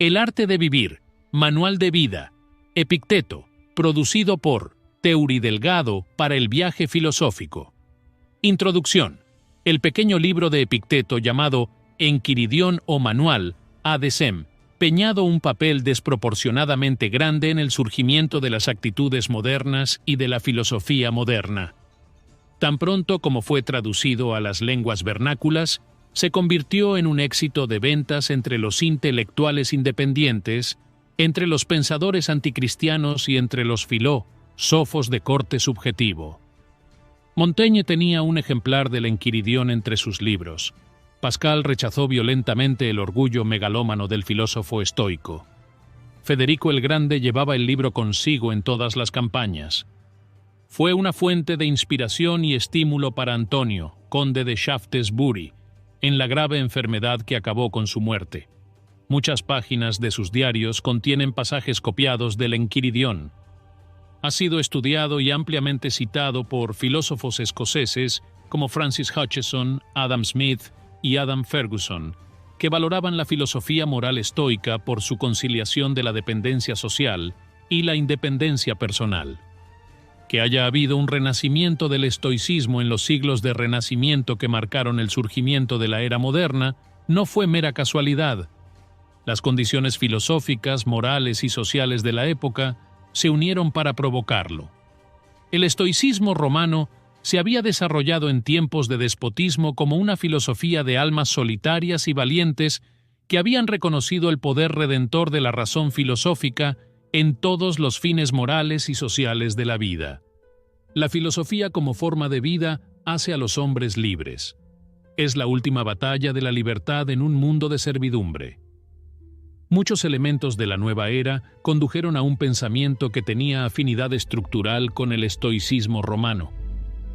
El arte de vivir, manual de vida, Epicteto, producido por Teuri Delgado para el viaje filosófico. Introducción. El pequeño libro de Epicteto llamado Enquiridión o Manual ha desempeñado un papel desproporcionadamente grande en el surgimiento de las actitudes modernas y de la filosofía moderna. Tan pronto como fue traducido a las lenguas vernáculas, se convirtió en un éxito de ventas entre los intelectuales independientes, entre los pensadores anticristianos y entre los filósofos de corte subjetivo. Montaigne tenía un ejemplar del Enquiridión entre sus libros. Pascal rechazó violentamente el orgullo megalómano del filósofo estoico. Federico el Grande llevaba el libro consigo en todas las campañas. Fue una fuente de inspiración y estímulo para Antonio, conde de Shaftesbury, en la grave enfermedad que acabó con su muerte. Muchas páginas de sus diarios contienen pasajes copiados del Enquiridión. Ha sido estudiado y ampliamente citado por filósofos escoceses como Francis Hutcheson, Adam Smith y Adam Ferguson, que valoraban la filosofía moral estoica por su conciliación de la dependencia social y la independencia personal. Que haya habido un renacimiento del estoicismo en los siglos de renacimiento que marcaron el surgimiento de la era moderna no fue mera casualidad. Las condiciones filosóficas, morales y sociales de la época se unieron para provocarlo. El estoicismo romano se había desarrollado en tiempos de despotismo como una filosofía de almas solitarias y valientes que habían reconocido el poder redentor de la razón filosófica en todos los fines morales y sociales de la vida. La filosofía como forma de vida hace a los hombres libres. Es la última batalla de la libertad en un mundo de servidumbre. Muchos elementos de la nueva era condujeron a un pensamiento que tenía afinidad estructural con el estoicismo romano.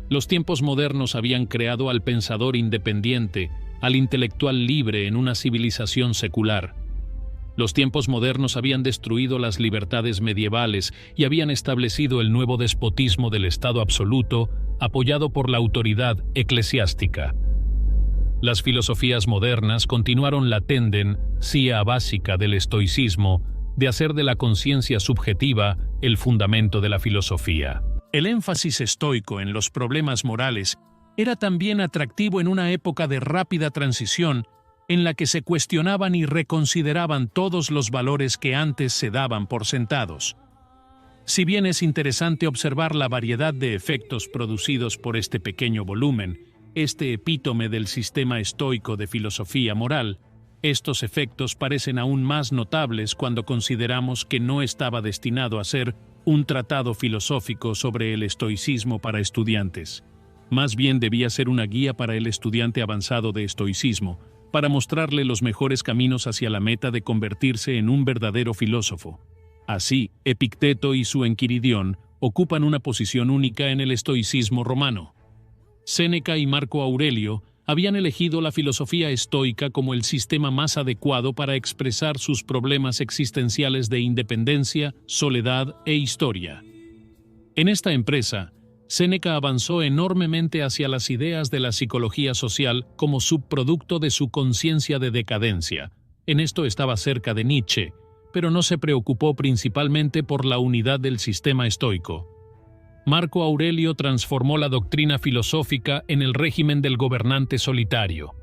Los tiempos modernos habían creado al pensador independiente, al intelectual libre en una civilización secular. Los tiempos modernos habían destruido las libertades medievales y habían establecido el nuevo despotismo del Estado absoluto, apoyado por la autoridad eclesiástica. Las filosofías modernas continuaron la tendencia básica del estoicismo de hacer de la conciencia subjetiva el fundamento de la filosofía. El énfasis estoico en los problemas morales era también atractivo en una época de rápida transición en la que se cuestionaban y reconsideraban todos los valores que antes se daban por sentados. Si bien es interesante observar la variedad de efectos producidos por este pequeño volumen, este epítome del sistema estoico de filosofía moral, estos efectos parecen aún más notables cuando consideramos que no estaba destinado a ser un tratado filosófico sobre el estoicismo para estudiantes. Más bien debía ser una guía para el estudiante avanzado de estoicismo, para mostrarle los mejores caminos hacia la meta de convertirse en un verdadero filósofo. Así, Epicteto y su Enquiridión ocupan una posición única en el estoicismo romano. Séneca y Marco Aurelio habían elegido la filosofía estoica como el sistema más adecuado para expresar sus problemas existenciales de independencia, soledad e historia. En esta empresa, Séneca avanzó enormemente hacia las ideas de la psicología social como subproducto de su conciencia de decadencia. En esto estaba cerca de Nietzsche, pero no se preocupó principalmente por la unidad del sistema estoico. Marco Aurelio transformó la doctrina filosófica en el régimen del gobernante solitario.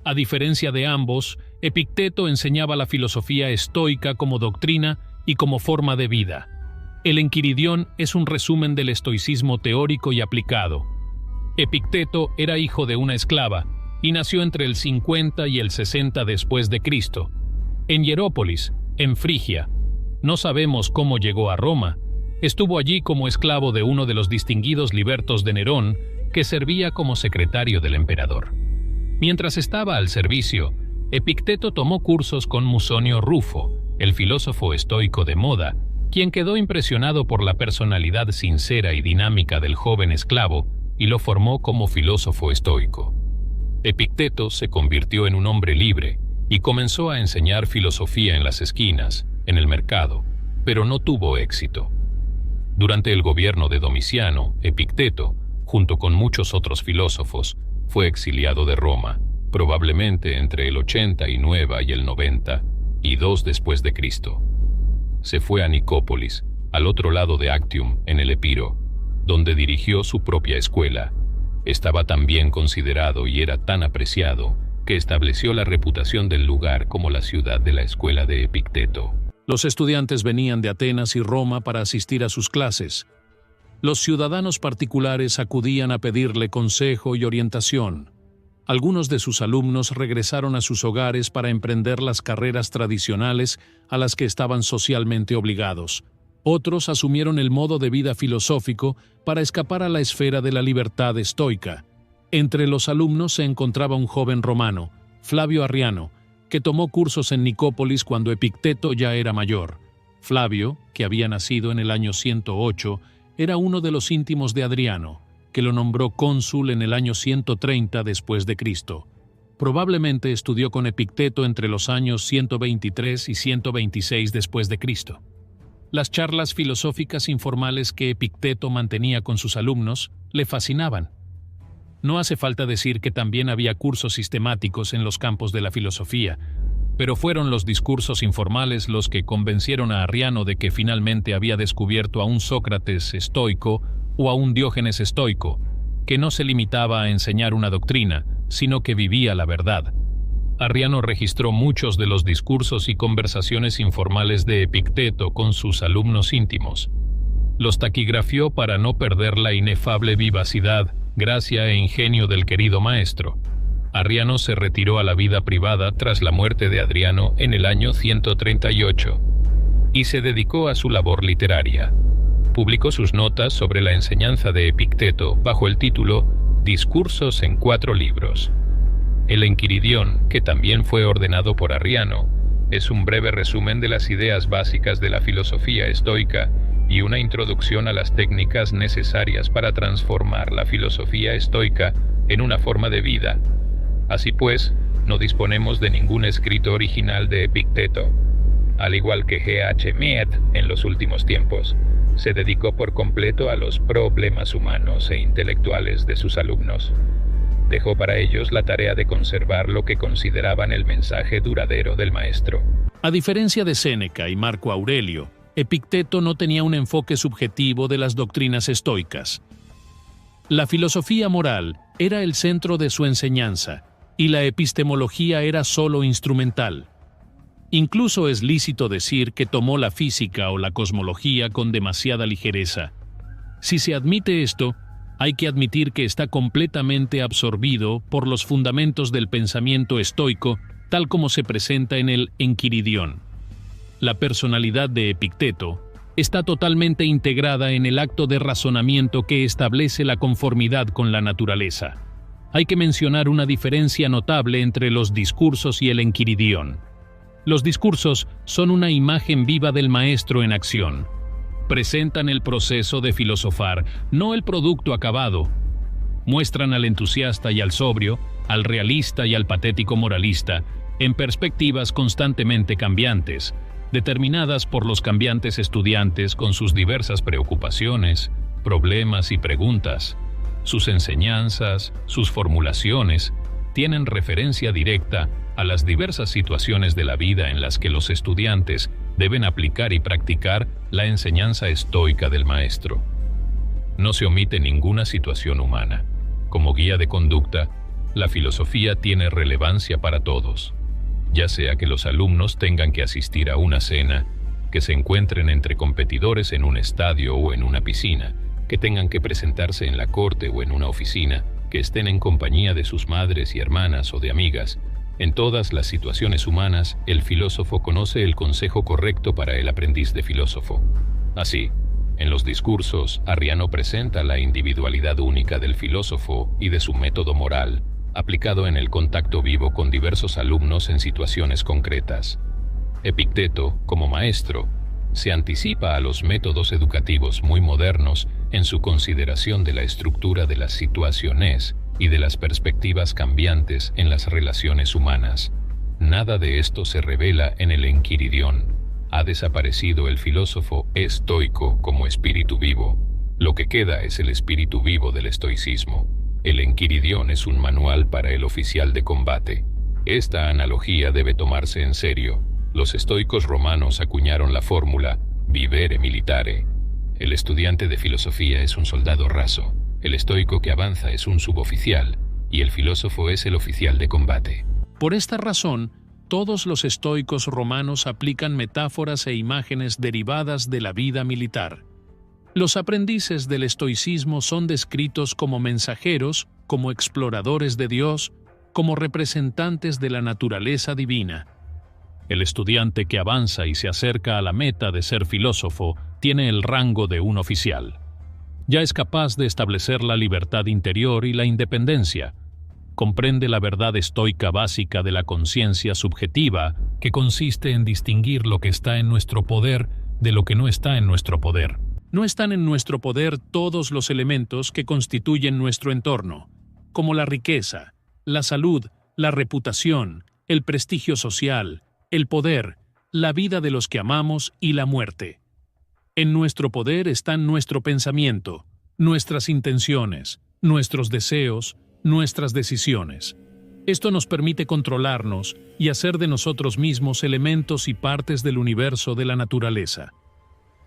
A diferencia de ambos, Epicteto enseñaba la filosofía estoica como doctrina y como forma de vida. El Enquiridión es un resumen del estoicismo teórico y aplicado. Epicteto era hijo de una esclava y nació entre el 50 y el 60 después de Cristo, en Hierópolis, en Frigia. No sabemos cómo llegó a Roma. Estuvo allí como esclavo de uno de los distinguidos libertos de Nerón, que servía como secretario del emperador. Mientras estaba al servicio, Epicteto tomó cursos con Musonio Rufo, el filósofo estoico de moda, quien quedó impresionado por la personalidad sincera y dinámica del joven esclavo y lo formó como filósofo estoico. Epicteto se convirtió en un hombre libre y comenzó a enseñar filosofía en las esquinas, en el mercado, pero no tuvo éxito. Durante el gobierno de Domiciano, Epicteto, junto con muchos otros filósofos, fue exiliado de Roma, probablemente entre el 89 y el 90, y 2 después de Cristo. Se fue a Nicópolis, al otro lado de Actium, en el Epiro, donde dirigió su propia escuela. Estaba tan bien considerado y era tan apreciado que estableció la reputación del lugar como la ciudad de la escuela de Epicteto. Los estudiantes venían de Atenas y Roma para asistir a sus clases. Los ciudadanos particulares acudían a pedirle consejo y orientación. Algunos de sus alumnos regresaron a sus hogares para emprender las carreras tradicionales a las que estaban socialmente obligados. Otros asumieron el modo de vida filosófico para escapar a la esfera de la libertad estoica. Entre los alumnos se encontraba un joven romano, Flavio Arriano, que tomó cursos en Nicópolis cuando Epicteto ya era mayor. Flavio, que había nacido en el año 108, era uno de los íntimos de Adriano, que lo nombró cónsul en el año 130 después de Cristo. Probablemente estudió con Epicteto entre los años 123 y 126 después de Cristo. Las charlas filosóficas informales que Epicteto mantenía con sus alumnos le fascinaban. No hace falta decir que también había cursos sistemáticos en los campos de la filosofía, pero fueron los discursos informales los que convencieron a Arriano de que finalmente había descubierto a un Sócrates estoico o a un Diógenes estoico, que no se limitaba a enseñar una doctrina, sino que vivía la verdad. Arriano registró muchos de los discursos y conversaciones informales de Epicteto con sus alumnos íntimos. Los taquigrafió para no perder la inefable vivacidad, gracia e ingenio del querido maestro. Arriano se retiró a la vida privada tras la muerte de Adriano en el año 138 y se dedicó a su labor literaria. Publicó sus notas sobre la enseñanza de Epicteto bajo el título Discursos en 4 libros. El Enquiridión, que también fue ordenado por Arriano, es un breve resumen de las ideas básicas de la filosofía estoica y una introducción a las técnicas necesarias para transformar la filosofía estoica en una forma de vida. Así pues, no disponemos de ningún escrito original de Epicteto. Al igual que G.H. Mead en los últimos tiempos, se dedicó por completo a los problemas humanos e intelectuales de sus alumnos. Dejó para ellos la tarea de conservar lo que consideraban el mensaje duradero del maestro. A diferencia de Séneca y Marco Aurelio, Epicteto no tenía un enfoque subjetivo de las doctrinas estoicas. La filosofía moral era el centro de su enseñanza, y la epistemología era solo instrumental. Incluso es lícito decir que tomó la física o la cosmología con demasiada ligereza. Si se admite esto, hay que admitir que está completamente absorbido por los fundamentos del pensamiento estoico, tal como se presenta en el Enquiridión. La personalidad de Epicteto está totalmente integrada en el acto de razonamiento que establece la conformidad con la naturaleza. Hay que mencionar una diferencia notable entre los discursos y el Enquiridión. Los discursos son una imagen viva del maestro en acción. Presentan el proceso de filosofar, no el producto acabado. Muestran al entusiasta y al sobrio, al realista y al patético moralista, en perspectivas constantemente cambiantes, determinadas por los cambiantes estudiantes con sus diversas preocupaciones, problemas y preguntas. Sus enseñanzas, sus formulaciones, tienen referencia directa a las diversas situaciones de la vida en las que los estudiantes deben aplicar y practicar la enseñanza estoica del maestro. No se omite ninguna situación humana. Como guía de conducta, la filosofía tiene relevancia para todos, ya sea que los alumnos tengan que asistir a una cena, que se encuentren entre competidores en un estadio o en una piscina, que tengan que presentarse en la corte o en una oficina, que estén en compañía de sus madres y hermanas o de amigas. En todas las situaciones humanas, el filósofo conoce el consejo correcto para el aprendiz de filósofo. Así, en los discursos, Arriano presenta la individualidad única del filósofo y de su método moral, aplicado en el contacto vivo con diversos alumnos en situaciones concretas. Epicteto, como maestro, se anticipa a los métodos educativos muy modernos en su consideración de la estructura de las situaciones y de las perspectivas cambiantes en las relaciones humanas. Nada de esto se revela en el Enquiridión. Ha desaparecido el filósofo estoico como espíritu vivo. Lo que queda es el espíritu vivo del estoicismo. El Enquiridión es un manual para el oficial de combate. Esta analogía debe tomarse en serio. Los estoicos romanos acuñaron la fórmula vivere militare. El estudiante de filosofía es un soldado raso, el estoico que avanza es un suboficial, y el filósofo es el oficial de combate. Por esta razón, todos los estoicos romanos aplican metáforas e imágenes derivadas de la vida militar. Los aprendices del estoicismo son descritos como mensajeros, como exploradores de Dios, como representantes de la naturaleza divina. El estudiante que avanza y se acerca a la meta de ser filósofo tiene el rango de un oficial. Ya es capaz de establecer la libertad interior y la independencia. Comprende la verdad estoica básica de la conciencia subjetiva, que consiste en distinguir lo que está en nuestro poder de lo que no está en nuestro poder. No están en nuestro poder todos los elementos que constituyen nuestro entorno, como la riqueza, la salud, la reputación, el prestigio social, el poder, la vida de los que amamos y la muerte. En nuestro poder están nuestro pensamiento, nuestras intenciones, nuestros deseos, nuestras decisiones. Esto nos permite controlarnos y hacer de nosotros mismos elementos y partes del universo de la naturaleza.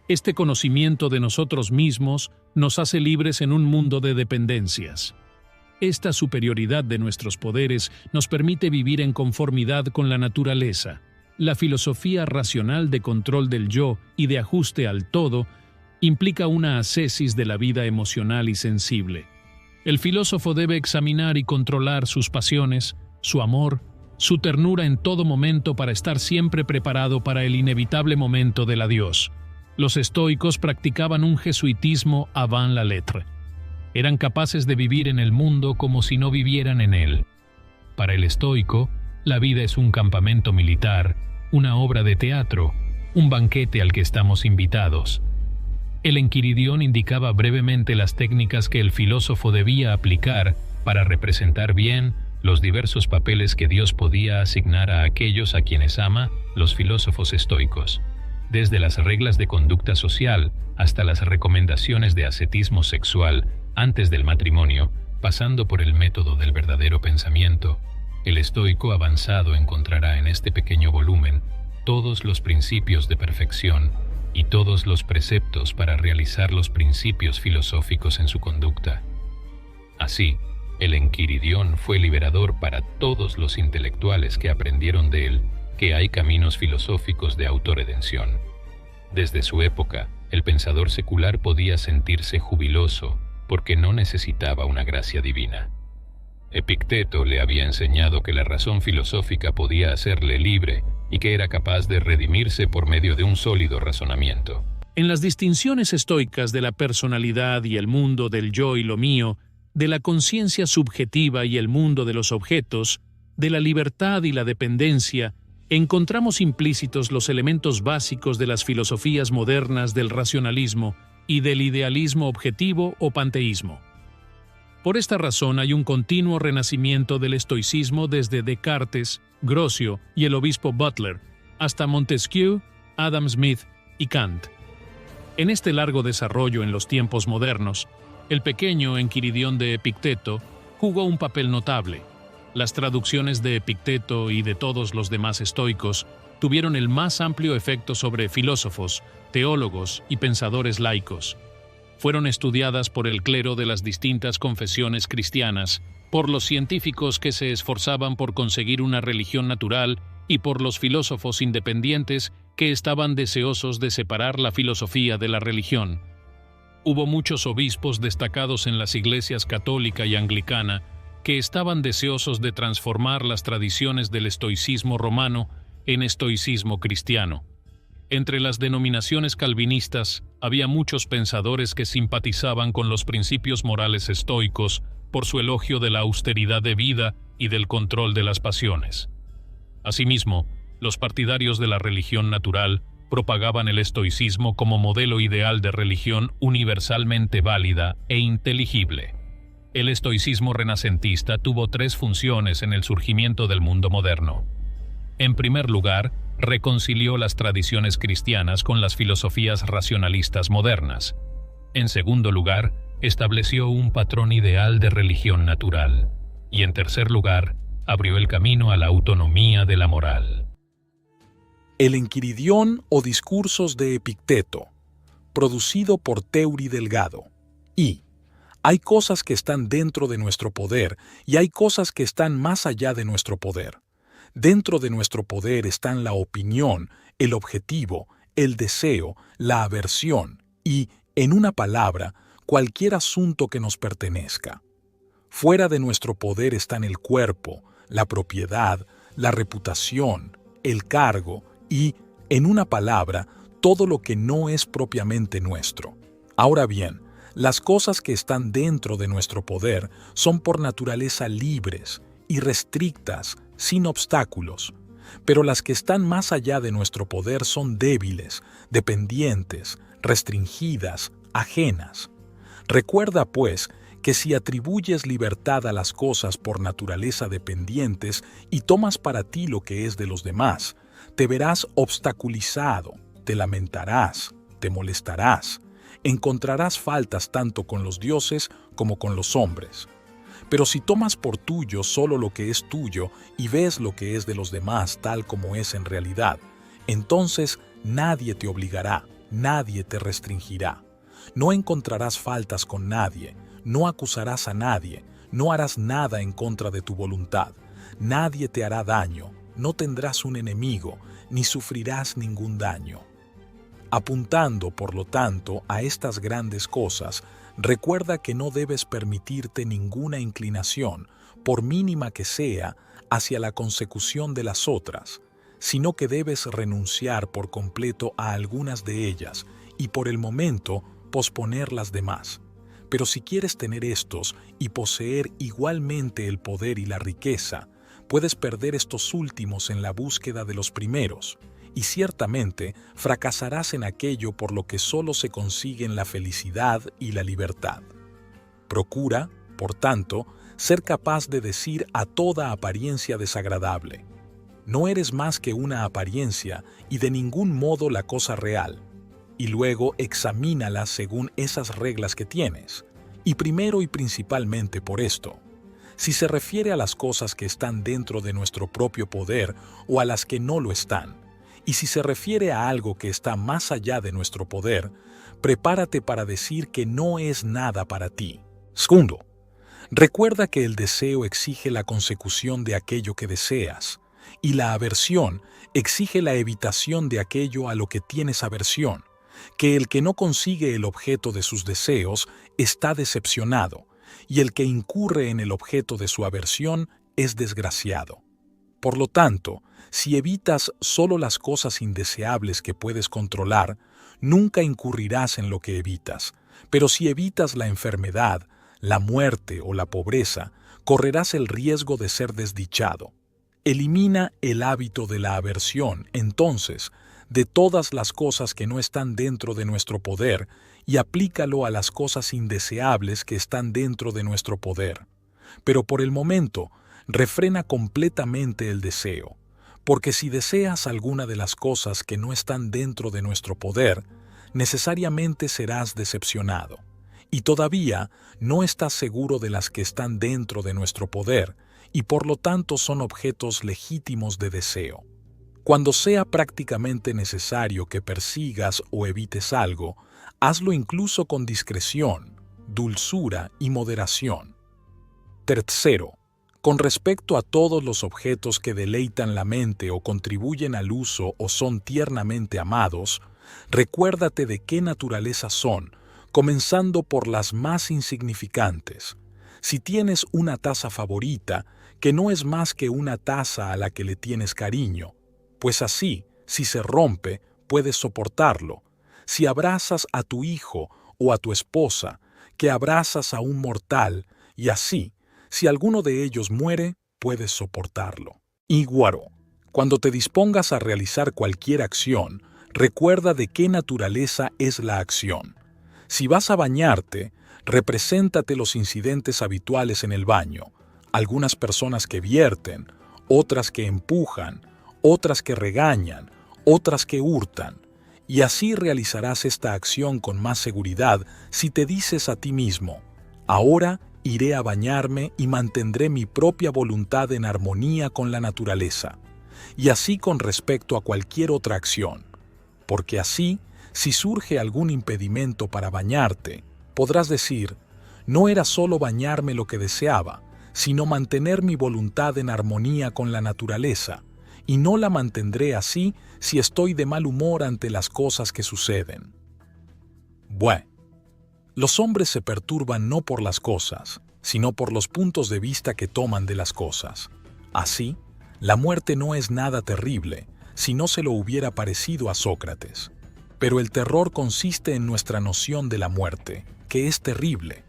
Este conocimiento de nosotros mismos nos hace libres en un mundo de dependencias. Esta superioridad de nuestros poderes nos permite vivir en conformidad con la naturaleza. La filosofía racional de control del yo y de ajuste al todo implica una ascesis de la vida emocional y sensible. El filósofo debe examinar y controlar sus pasiones, su amor, su ternura en todo momento para estar siempre preparado para el inevitable momento del adiós. Los estoicos practicaban un jesuitismo avant la lettre. Eran capaces de vivir en el mundo como si no vivieran en él. Para el estoico, la vida es un campamento militar, una obra de teatro, un banquete al que estamos invitados. El Enquiridión indicaba brevemente las técnicas que el filósofo debía aplicar para representar bien los diversos papeles que Dios podía asignar a aquellos a quienes ama, los filósofos estoicos. Desde las reglas de conducta social hasta las recomendaciones de ascetismo sexual antes del matrimonio, pasando por el método del verdadero pensamiento, el estoico avanzado encontrará en este pequeño volumen todos los principios de perfección y todos los preceptos para realizar los principios filosóficos en su conducta. Así, el Enquiridión fue liberador para todos los intelectuales que aprendieron de él que hay caminos filosóficos de autorredención. Desde su época, el pensador secular podía sentirse jubiloso porque no necesitaba una gracia divina. Epicteto le había enseñado que la razón filosófica podía hacerle libre y que era capaz de redimirse por medio de un sólido razonamiento. En las distinciones estoicas de la personalidad y el mundo del yo y lo mío, de la conciencia subjetiva y el mundo de los objetos, de la libertad y la dependencia, encontramos implícitos los elementos básicos de las filosofías modernas del racionalismo y del idealismo objetivo o panteísmo. Por esta razón hay un continuo renacimiento del estoicismo desde Descartes, Grocio y el obispo Butler, hasta Montesquieu, Adam Smith y Kant. En este largo desarrollo en los tiempos modernos, el pequeño Enquiridión de Epicteto jugó un papel notable. Las traducciones de Epicteto y de todos los demás estoicos tuvieron el más amplio efecto sobre filósofos, teólogos y pensadores laicos. Fueron estudiadas por el clero de las distintas confesiones cristianas, por los científicos que se esforzaban por conseguir una religión natural y por los filósofos independientes que estaban deseosos de separar la filosofía de la religión. Hubo muchos obispos destacados en las iglesias católica y anglicana que estaban deseosos de transformar las tradiciones del estoicismo romano en estoicismo cristiano. Entre las denominaciones calvinistas había muchos pensadores que simpatizaban con los principios morales estoicos por su elogio de la austeridad de vida y del control de las pasiones. Asimismo, los partidarios de la religión natural propagaban el estoicismo como modelo ideal de religión universalmente válida e inteligible. El estoicismo renacentista tuvo tres funciones en el surgimiento del mundo moderno. En primer lugar, reconcilió las tradiciones cristianas con las filosofías racionalistas modernas. En segundo lugar, estableció un patrón ideal de religión natural. Y en tercer lugar, abrió el camino a la autonomía de la moral. El Enquiridión o Discursos de Epicteto, producido por Teuri Delgado. Y hay cosas que están dentro de nuestro poder y hay cosas que están más allá de nuestro poder. Dentro de nuestro poder están la opinión, el objetivo, el deseo, la aversión y, en una palabra, cualquier asunto que nos pertenezca. Fuera de nuestro poder están el cuerpo, la propiedad, la reputación, el cargo y, en una palabra, todo lo que no es propiamente nuestro. Ahora bien, las cosas que están dentro de nuestro poder son por naturaleza libres, irrestrictas, sin obstáculos, pero las que están más allá de nuestro poder son débiles, dependientes, restringidas, ajenas. Recuerda, pues, que si atribuyes libertad a las cosas por naturaleza dependientes y tomas para ti lo que es de los demás, te verás obstaculizado, te lamentarás, te molestarás, encontrarás faltas tanto con los dioses como con los hombres. Pero si tomas por tuyo solo lo que es tuyo y ves lo que es de los demás tal como es en realidad, entonces nadie te obligará, nadie te restringirá. No encontrarás faltas con nadie, no acusarás a nadie, no harás nada en contra de tu voluntad, nadie te hará daño, no tendrás un enemigo, ni sufrirás ningún daño. Apuntando, por lo tanto, a estas grandes cosas, recuerda que no debes permitirte ninguna inclinación, por mínima que sea, hacia la consecución de las otras, sino que debes renunciar por completo a algunas de ellas y por el momento posponer las demás. Pero si quieres tener estos y poseer igualmente el poder y la riqueza, puedes perder estos últimos en la búsqueda de los primeros, y ciertamente fracasarás en aquello por lo que solo se consiguen la felicidad y la libertad. Procura, por tanto, ser capaz de decir a toda apariencia desagradable: no eres más que una apariencia y de ningún modo la cosa real, y luego examínala según esas reglas que tienes, y primero y principalmente por esto. Si se refiere a las cosas que están dentro de nuestro propio poder o a las que no lo están, y si se refiere a algo que está más allá de nuestro poder, prepárate para decir que no es nada para ti. Segundo, recuerda que el deseo exige la consecución de aquello que deseas, y la aversión exige la evitación de aquello a lo que tienes aversión, que el que no consigue el objeto de sus deseos está decepcionado, y el que incurre en el objeto de su aversión es desgraciado. Por lo tanto, si evitas solo las cosas indeseables que puedes controlar, nunca incurrirás en lo que evitas, pero si evitas la enfermedad, la muerte o la pobreza, correrás el riesgo de ser desdichado. Elimina el hábito de la aversión, entonces, de todas las cosas que no están dentro de nuestro poder y aplícalo a las cosas indeseables que están dentro de nuestro poder. Pero por el momento, refrena completamente el deseo, porque si deseas alguna de las cosas que no están dentro de nuestro poder, necesariamente serás decepcionado, y todavía no estás seguro de las que están dentro de nuestro poder, y por lo tanto son objetos legítimos de deseo. Cuando sea prácticamente necesario que persigas o evites algo, hazlo incluso con discreción, dulzura y moderación. Tercero, con respecto a todos los objetos que deleitan la mente o contribuyen al uso o son tiernamente amados, recuérdate de qué naturaleza son, comenzando por las más insignificantes. Si tienes una taza favorita, que no es más que una taza a la que le tienes cariño, pues así, si se rompe, puedes soportarlo. Si abrazas a tu hijo o a tu esposa, que abrazas a un mortal, y así, si alguno de ellos muere, puedes soportarlo. Íguaro, cuando te dispongas a realizar cualquier acción, recuerda de qué naturaleza es la acción. Si vas a bañarte, represéntate los incidentes habituales en el baño, algunas personas que vierten, otras que empujan, otras que regañan, otras que hurtan, y así realizarás esta acción con más seguridad si te dices a ti mismo: ahora iré a bañarme y mantendré mi propia voluntad en armonía con la naturaleza. y así con respecto a cualquier otra acción. Porque así, si surge algún impedimento para bañarte, podrás decir, no era solo bañarme lo que deseaba, sino mantener mi voluntad en armonía con la naturaleza, y no la mantendré así si estoy de mal humor ante las cosas que suceden. Bueno, los hombres se perturban no por las cosas, sino por los puntos de vista que toman de las cosas. Así, la muerte no es nada terrible, si no se lo hubiera parecido a Sócrates. Pero el terror consiste en nuestra noción de la muerte, que es terrible.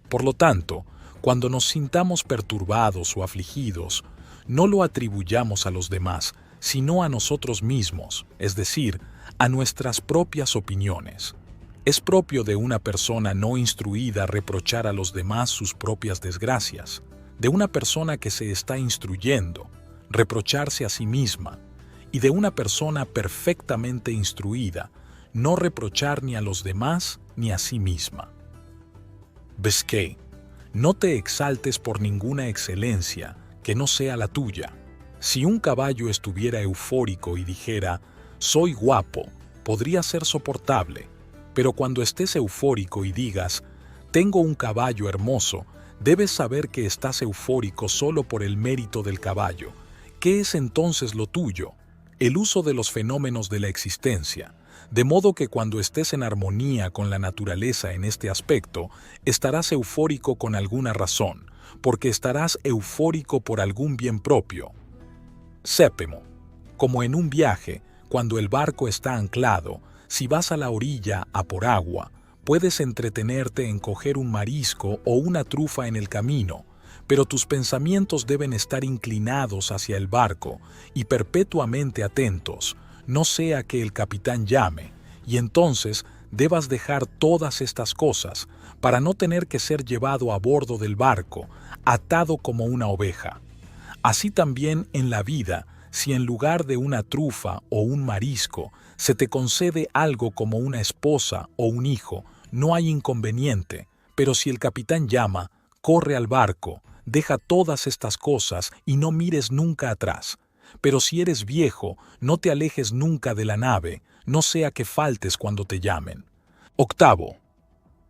Por lo tanto, cuando nos sintamos perturbados o afligidos, no lo atribuyamos a los demás, sino a nosotros mismos, es decir, a nuestras propias opiniones. Es propio de una persona no instruida reprochar a los demás sus propias desgracias, de una persona que se está instruyendo, reprocharse a sí misma, y de una persona perfectamente instruida, no reprochar ni a los demás ni a sí misma. ¿Ves qué? No te exaltes por ninguna excelencia que no sea la tuya. Si un caballo estuviera eufórico y dijera, soy guapo, podría ser soportable, pero cuando estés eufórico y digas, tengo un caballo hermoso, debes saber que estás eufórico solo por el mérito del caballo. ¿Qué es entonces lo tuyo? El uso de los fenómenos de la existencia. De modo que cuando estés en armonía con la naturaleza en este aspecto, estarás eufórico con alguna razón, porque estarás eufórico por algún bien propio. Séptimo, como en un viaje, cuando el barco está anclado, si vas a la orilla a por agua, puedes entretenerte en coger un marisco o una trufa en el camino, pero tus pensamientos deben estar inclinados hacia el barco y perpetuamente atentos, no sea que el capitán llame, y entonces debas dejar todas estas cosas para no tener que ser llevado a bordo del barco, atado como una oveja. Así también en la vida, si en lugar de una trufa o un marisco se te concede algo como una esposa o un hijo, no hay inconveniente, pero si el capitán llama, corre al barco, deja todas estas cosas y no mires nunca atrás. Pero si eres viejo, no te alejes nunca de la nave, no sea que faltes cuando te llamen. Octavo,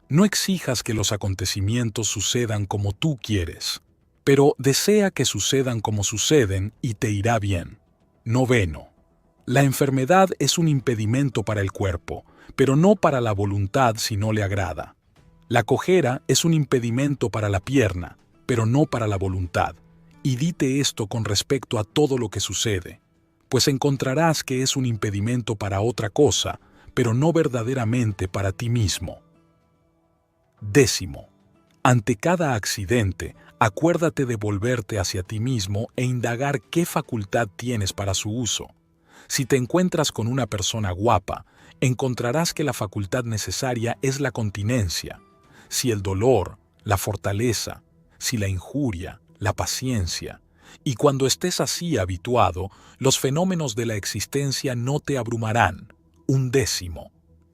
no exijas que los acontecimientos sucedan como tú quieres, pero desea que sucedan como suceden y te irá bien. Noveno, la enfermedad es un impedimento para el cuerpo, pero no para la voluntad si no le agrada. La cojera es un impedimento para la pierna, pero no para la voluntad. Y dite esto con respecto a todo lo que sucede, pues encontrarás que es un impedimento para otra cosa, pero no verdaderamente para ti mismo. Décimo, ante cada accidente, acuérdate de volverte hacia ti mismo e indagar qué facultad tienes para su uso. Si te encuentras con una persona guapa, encontrarás que la facultad necesaria es la continencia. Si el dolor, la fortaleza, si la injuria, la paciencia, y cuando estés así habituado, los fenómenos de la existencia no te abrumarán. 11,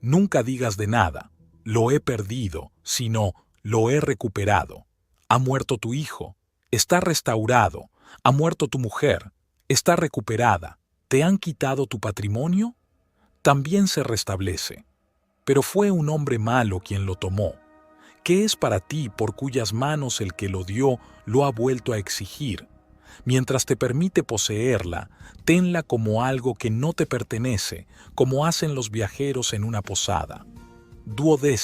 nunca digas de nada, lo he perdido, sino, lo he recuperado. Ha muerto tu hijo, está restaurado, ha muerto tu mujer, está recuperada. ¿Te han quitado tu patrimonio? También se restablece. Pero fue un hombre malo quien lo tomó. ¿Qué es para ti por cuyas manos el que lo dio lo ha vuelto a exigir? Mientras te permite poseerla, tenla como algo que no te pertenece, como hacen los viajeros en una posada. 12,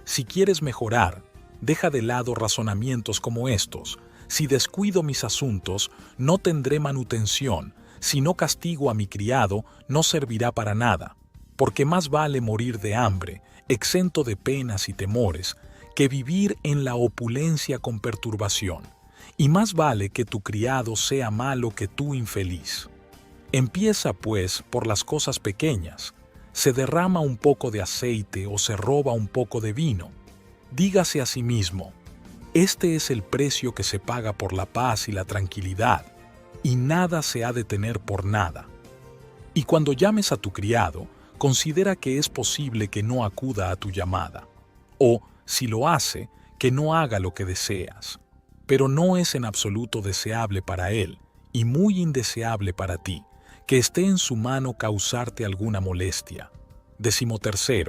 si quieres mejorar, deja de lado razonamientos como estos. Si descuido mis asuntos, no tendré manutención. Si no castigo a mi criado, no servirá para nada. Porque más vale morir de hambre, exento de penas y temores, que vivir en la opulencia con perturbación, y más vale que tu criado sea malo que tú infeliz. Empieza, pues, por las cosas pequeñas. Se derrama un poco de aceite o se roba un poco de vino. Dígase a sí mismo, este es el precio que se paga por la paz y la tranquilidad, y nada se ha de tener por nada. Y cuando llames a tu criado, considera que es posible que no acuda a tu llamada, o, si lo hace, que no haga lo que deseas. Pero no es en absoluto deseable para él, y muy indeseable para ti, que esté en su mano causarte alguna molestia. 13.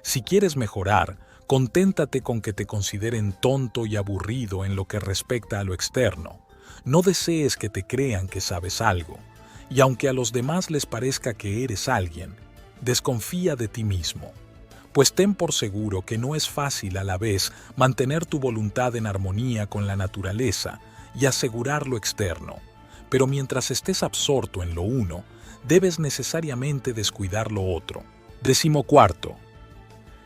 Si quieres mejorar, conténtate con que te consideren tonto y aburrido en lo que respecta a lo externo. No desees que te crean que sabes algo, y aunque a los demás les parezca que eres alguien, desconfía de ti mismo. Pues ten por seguro que no es fácil a la vez mantener tu voluntad en armonía con la naturaleza y asegurar lo externo. Pero mientras estés absorto en lo uno, debes necesariamente descuidar lo otro. 14.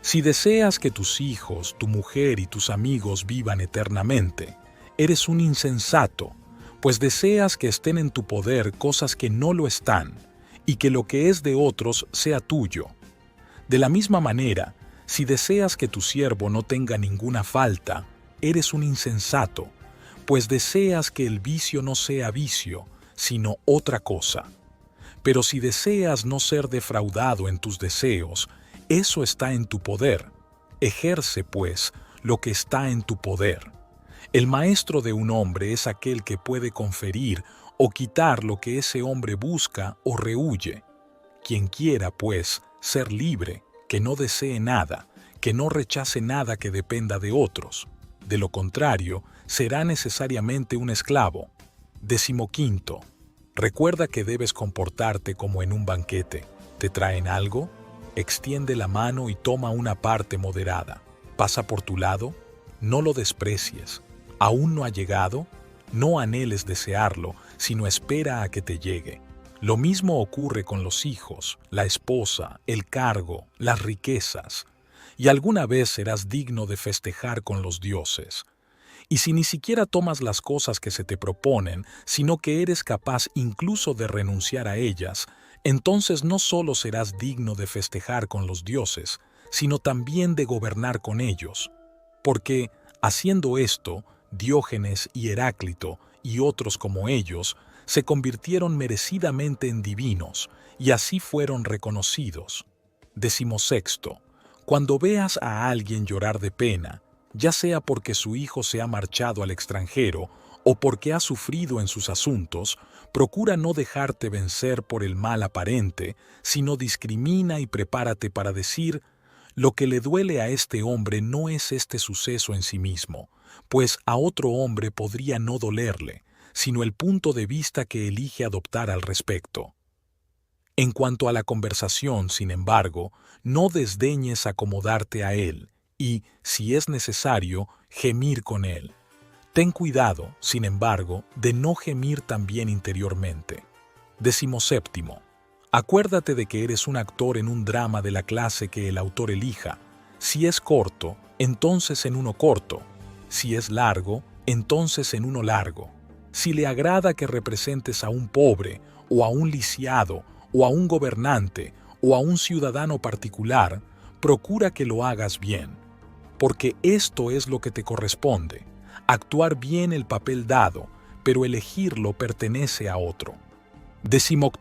Si deseas que tus hijos, tu mujer y tus amigos vivan eternamente, eres un insensato, pues deseas que estén en tu poder cosas que no lo están, y que lo que es de otros sea tuyo. De la misma manera, si deseas que tu siervo no tenga ninguna falta, eres un insensato, pues deseas que el vicio no sea vicio, sino otra cosa. Pero si deseas no ser defraudado en tus deseos, eso está en tu poder. Ejerce, pues, lo que está en tu poder. El maestro de un hombre es aquel que puede conferir o quitar lo que ese hombre busca o rehúye. Quien quiera, pues, ser libre, que no desee nada, que no rechace nada que dependa de otros. De lo contrario, será necesariamente un esclavo. 15. Recuerda que debes comportarte como en un banquete. ¿Te traen algo? Extiende la mano y toma una parte moderada. ¿Pasa por tu lado? No lo desprecies. ¿Aún no ha llegado? No anheles desearlo, sino espera a que te llegue. Lo mismo ocurre con los hijos, la esposa, el cargo, las riquezas. Y alguna vez serás digno de festejar con los dioses. Y si ni siquiera tomas las cosas que se te proponen, sino que eres capaz incluso de renunciar a ellas, entonces no solo serás digno de festejar con los dioses, sino también de gobernar con ellos. Porque, haciendo esto, Diógenes y Heráclito y otros como ellos se convirtieron merecidamente en divinos y así fueron reconocidos. 16. Cuando veas a alguien llorar de pena, ya sea porque su hijo se ha marchado al extranjero o porque ha sufrido en sus asuntos, procura no dejarte vencer por el mal aparente, sino discrimina y prepárate para decir: lo que le duele a este hombre no es este suceso en sí mismo, pues a otro hombre podría no dolerle, sino el punto de vista que elige adoptar al respecto. En cuanto a la conversación, sin embargo, no desdeñes acomodarte a él y, si es necesario, gemir con él. Ten cuidado, sin embargo, de no gemir también interiormente. 17. Acuérdate de que eres un actor en un drama de la clase que el autor elija. Si es corto, entonces en uno corto. Si es largo, entonces en uno largo. Si le agrada que representes a un pobre, o a un lisiado, o a un gobernante, o a un ciudadano particular, procura que lo hagas bien. Porque esto es lo que te corresponde, actuar bien el papel dado, pero elegirlo pertenece a otro. 18.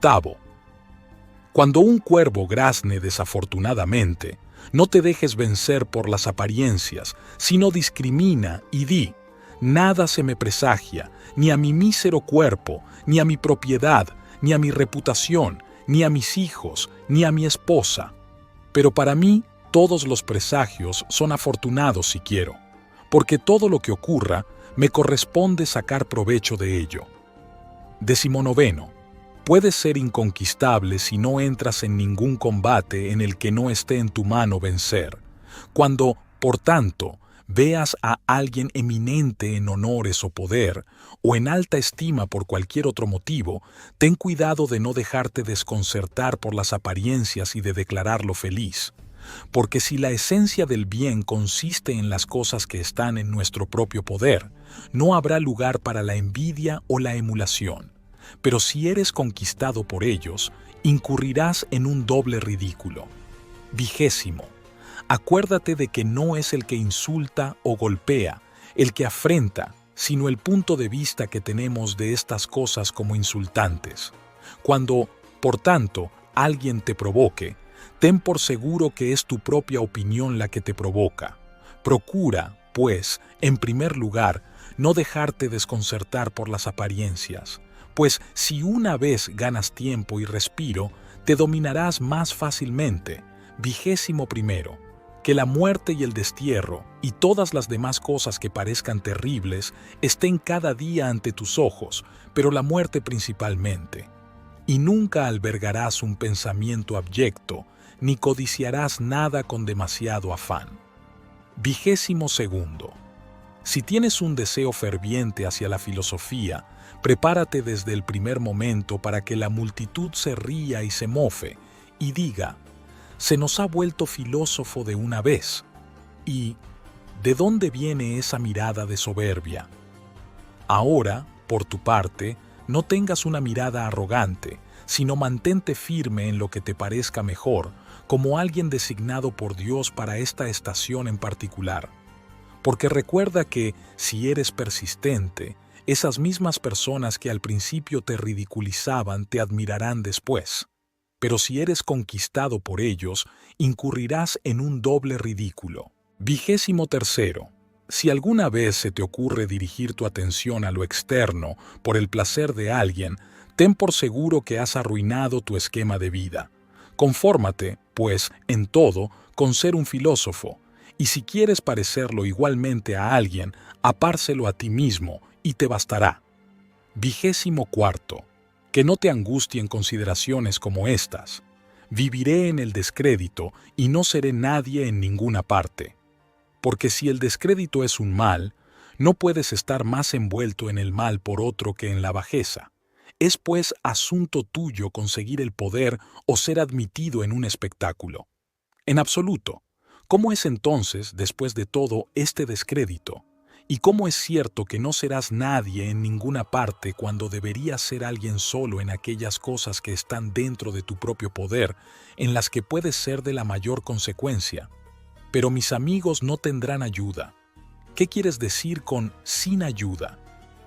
Cuando un cuervo grazne desafortunadamente, no te dejes vencer por las apariencias, sino discrimina y di: nada se me presagia, ni a mi mísero cuerpo, ni a mi propiedad, ni a mi reputación, ni a mis hijos, ni a mi esposa. Pero para mí, todos los presagios son afortunados si quiero, porque todo lo que ocurra me corresponde sacar provecho de ello. 19. Puedes ser inconquistable si no entras en ningún combate en el que no esté en tu mano vencer. Cuando, por tanto, veas a alguien eminente en honores o poder, o en alta estima por cualquier otro motivo, ten cuidado de no dejarte desconcertar por las apariencias y de declararlo feliz. Porque si la esencia del bien consiste en las cosas que están en nuestro propio poder, no habrá lugar para la envidia o la emulación. Pero si eres conquistado por ellos, incurrirás en un doble ridículo. 20. Acuérdate de que no es el que insulta o golpea, el que afrenta, sino el punto de vista que tenemos de estas cosas como insultantes. Cuando, por tanto, alguien te provoque, ten por seguro que es tu propia opinión la que te provoca. Procura, pues, en primer lugar, no dejarte desconcertar por las apariencias, Pues si una vez ganas tiempo y respiro, te dominarás más fácilmente. 21. Que la muerte y el destierro y todas las demás cosas que parezcan terribles estén cada día ante tus ojos, pero la muerte principalmente. Y nunca albergarás un pensamiento abyecto, ni codiciarás nada con demasiado afán. 22. Si tienes un deseo ferviente hacia la filosofía, prepárate desde el primer momento para que la multitud se ría y se mofe, y diga: se nos ha vuelto filósofo de una vez. ¿Y de dónde viene esa mirada de soberbia? Ahora, por tu parte, no tengas una mirada arrogante, sino mantente firme en lo que te parezca mejor, como alguien designado por Dios para esta estación en particular. Porque recuerda que, si eres persistente, esas mismas personas que al principio te ridiculizaban te admirarán después. Pero si eres conquistado por ellos, incurrirás en un doble ridículo. 23. Si alguna vez se te ocurre dirigir tu atención a lo externo por el placer de alguien, ten por seguro que has arruinado tu esquema de vida. Confórmate, pues, en todo, con ser un filósofo, y si quieres parecerlo igualmente a alguien, apárselo a ti mismo, y te bastará. 24. Que no te angustien consideraciones como estas. Viviré en el descrédito y no seré nadie en ninguna parte. Porque si el descrédito es un mal, no puedes estar más envuelto en el mal por otro que en la bajeza. Es pues asunto tuyo conseguir el poder o ser admitido en un espectáculo. En absoluto, ¿cómo es entonces, después de todo, este descrédito? ¿Y cómo es cierto que no serás nadie en ninguna parte cuando deberías ser alguien solo en aquellas cosas que están dentro de tu propio poder, en las que puedes ser de la mayor consecuencia? Pero mis amigos no tendrán ayuda. ¿Qué quieres decir con sin ayuda?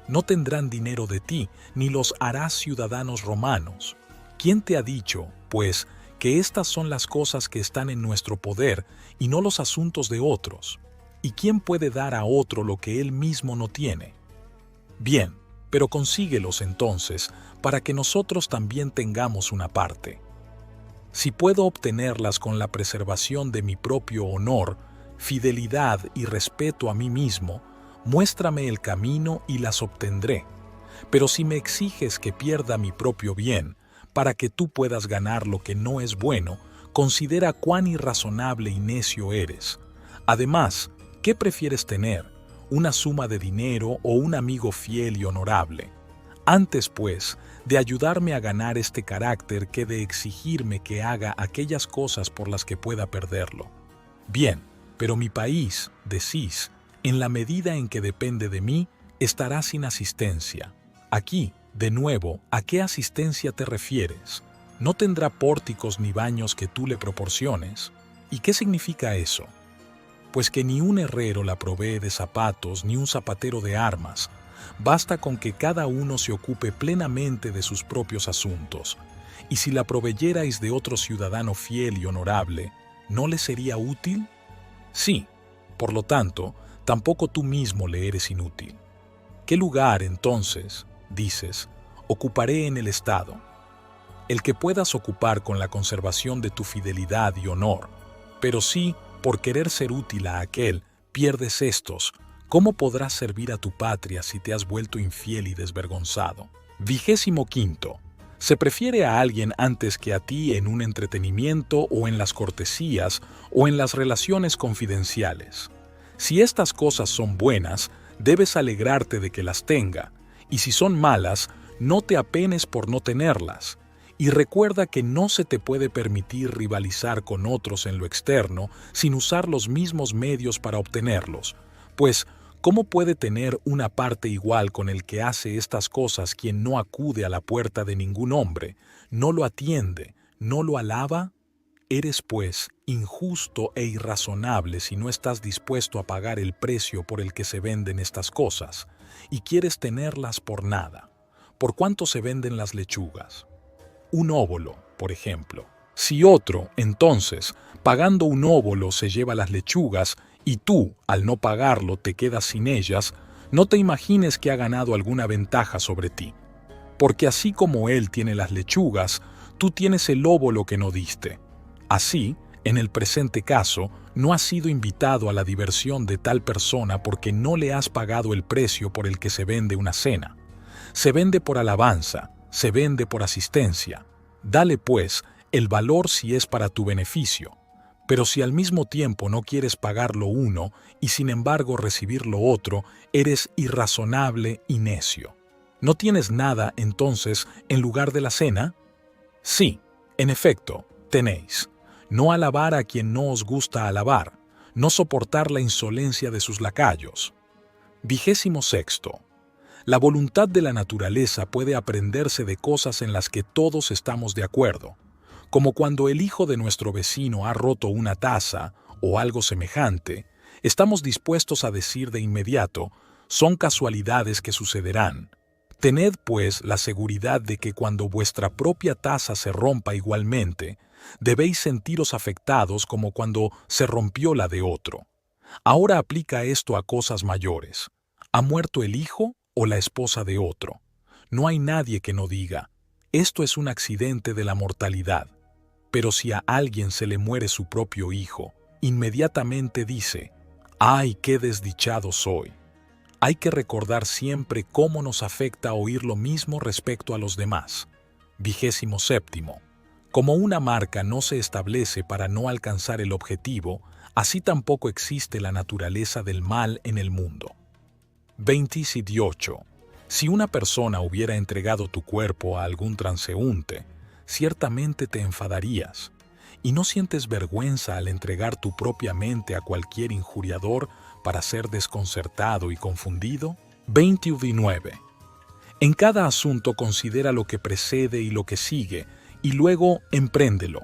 No tendrán dinero de ti, ni los harás ciudadanos romanos. ¿Quién te ha dicho, pues, que estas son las cosas que están en nuestro poder y no los asuntos de otros? ¿Y quién puede dar a otro lo que él mismo no tiene? Bien, pero consíguelos entonces, para que nosotros también tengamos una parte. Si puedo obtenerlas con la preservación de mi propio honor, fidelidad y respeto a mí mismo, muéstrame el camino y las obtendré. Pero si me exiges que pierda mi propio bien, para que tú puedas ganar lo que no es bueno, considera cuán irrazonable y necio eres. Además, ¿qué prefieres tener? ¿Una suma de dinero o un amigo fiel y honorable? Antes, pues, de ayudarme a ganar este carácter que de exigirme que haga aquellas cosas por las que pueda perderlo. Bien, pero mi país, decís, en la medida en que depende de mí, estará sin asistencia. Aquí, de nuevo, ¿a qué asistencia te refieres? ¿No tendrá pórticos ni baños que tú le proporciones? ¿Y qué significa eso? Pues que ni un herrero la provee de zapatos ni un zapatero de armas. Basta con que cada uno se ocupe plenamente de sus propios asuntos. Y si la proveyerais de otro ciudadano fiel y honorable, ¿no le sería útil? Sí, por lo tanto, tampoco tú mismo le eres inútil. ¿Qué lugar, entonces, dices, ocuparé en el Estado? El que puedas ocupar con la conservación de tu fidelidad y honor, pero sí, por querer ser útil a aquel, pierdes estos. ¿Cómo podrás servir a tu patria si te has vuelto infiel y desvergonzado? 25. Se prefiere a alguien antes que a ti en un entretenimiento o en las cortesías o en las relaciones confidenciales. Si estas cosas son buenas, debes alegrarte de que las tenga, y si son malas, no te apenes por no tenerlas. Y recuerda que no se te puede permitir rivalizar con otros en lo externo sin usar los mismos medios para obtenerlos, pues ¿cómo puede tener una parte igual con el que hace estas cosas quien no acude a la puerta de ningún hombre, no lo atiende, no lo alaba? Eres, pues, injusto e irrazonable si no estás dispuesto a pagar el precio por el que se venden estas cosas, y quieres tenerlas por nada. ¿Por cuánto se venden las lechugas? Un óbolo, por ejemplo. Si otro, entonces, pagando un óbolo se lleva las lechugas, y tú, al no pagarlo, te quedas sin ellas, no te imagines que ha ganado alguna ventaja sobre ti. Porque así como él tiene las lechugas, tú tienes el óvulo que no diste. Así, en el presente caso, no has sido invitado a la diversión de tal persona porque no le has pagado el precio por el que se vende una cena. Se vende por alabanza, se vende por asistencia. Dale, pues, el valor si es para tu beneficio. Pero si al mismo tiempo no quieres pagar lo uno y sin embargo recibir lo otro, eres irrazonable y necio. ¿No tienes nada, entonces, en lugar de la cena? Sí, en efecto, tenéis. No alabar a quien no os gusta alabar, no soportar la insolencia de sus lacayos. 26. La voluntad de la naturaleza puede aprenderse de cosas en las que todos estamos de acuerdo, como cuando el hijo de nuestro vecino ha roto una taza o algo semejante, estamos dispuestos a decir de inmediato, son casualidades que sucederán. Tened, pues, la seguridad de que cuando vuestra propia taza se rompa igualmente, debéis sentiros afectados como cuando se rompió la de otro. Ahora aplica esto a cosas mayores. ¿Ha muerto el hijo o la esposa de otro? No hay nadie que no diga, esto es un accidente de la mortalidad. Pero si a alguien se le muere su propio hijo, inmediatamente dice, ¡ay, qué desdichado soy! Hay que recordar siempre cómo nos afecta oír lo mismo respecto a los demás. 27. Como una marca no se establece para no alcanzar el objetivo, así tampoco existe la naturaleza del mal en el mundo. 28. Si una persona hubiera entregado tu cuerpo a algún transeúnte, ciertamente te enfadarías. ¿Y no sientes vergüenza al entregar tu propia mente a cualquier injuriador para ser desconcertado y confundido? 29. En cada asunto considera lo que precede y lo que sigue, y luego empréndelo.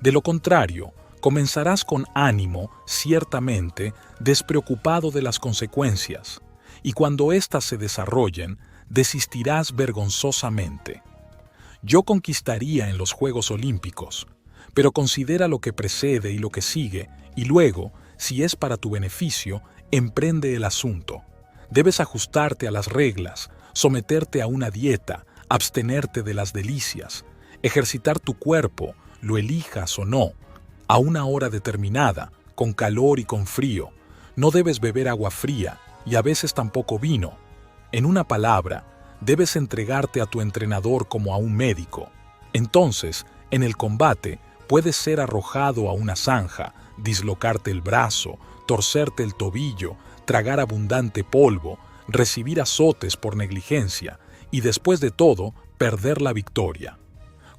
De lo contrario, comenzarás con ánimo, ciertamente, despreocupado de las consecuencias, y cuando éstas se desarrollen, desistirás vergonzosamente. Yo conquistaría en los Juegos Olímpicos, pero considera lo que precede y lo que sigue, y luego, si es para tu beneficio, emprende el asunto. Debes ajustarte a las reglas, someterte a una dieta, abstenerte de las delicias, ejercitar tu cuerpo, lo elijas o no, a una hora determinada, con calor y con frío. No debes beber agua fría y a veces tampoco vino. En una palabra, debes entregarte a tu entrenador como a un médico. Entonces, en el combate, puedes ser arrojado a una zanja, dislocarte el brazo, torcerte el tobillo, tragar abundante polvo, recibir azotes por negligencia y, después de todo, perder la victoria.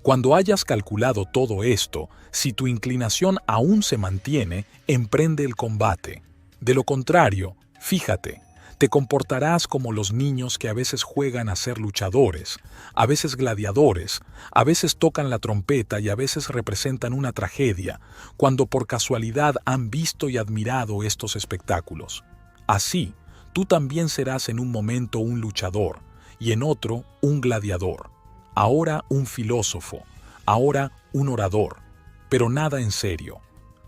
Cuando hayas calculado todo esto, si tu inclinación aún se mantiene, emprende el combate. De lo contrario, fíjate, te comportarás como los niños que a veces juegan a ser luchadores, a veces gladiadores, a veces tocan la trompeta y a veces representan una tragedia, cuando por casualidad han visto y admirado estos espectáculos. Así, tú también serás en un momento un luchador y en otro un gladiador. Ahora un filósofo, ahora un orador, pero nada en serio.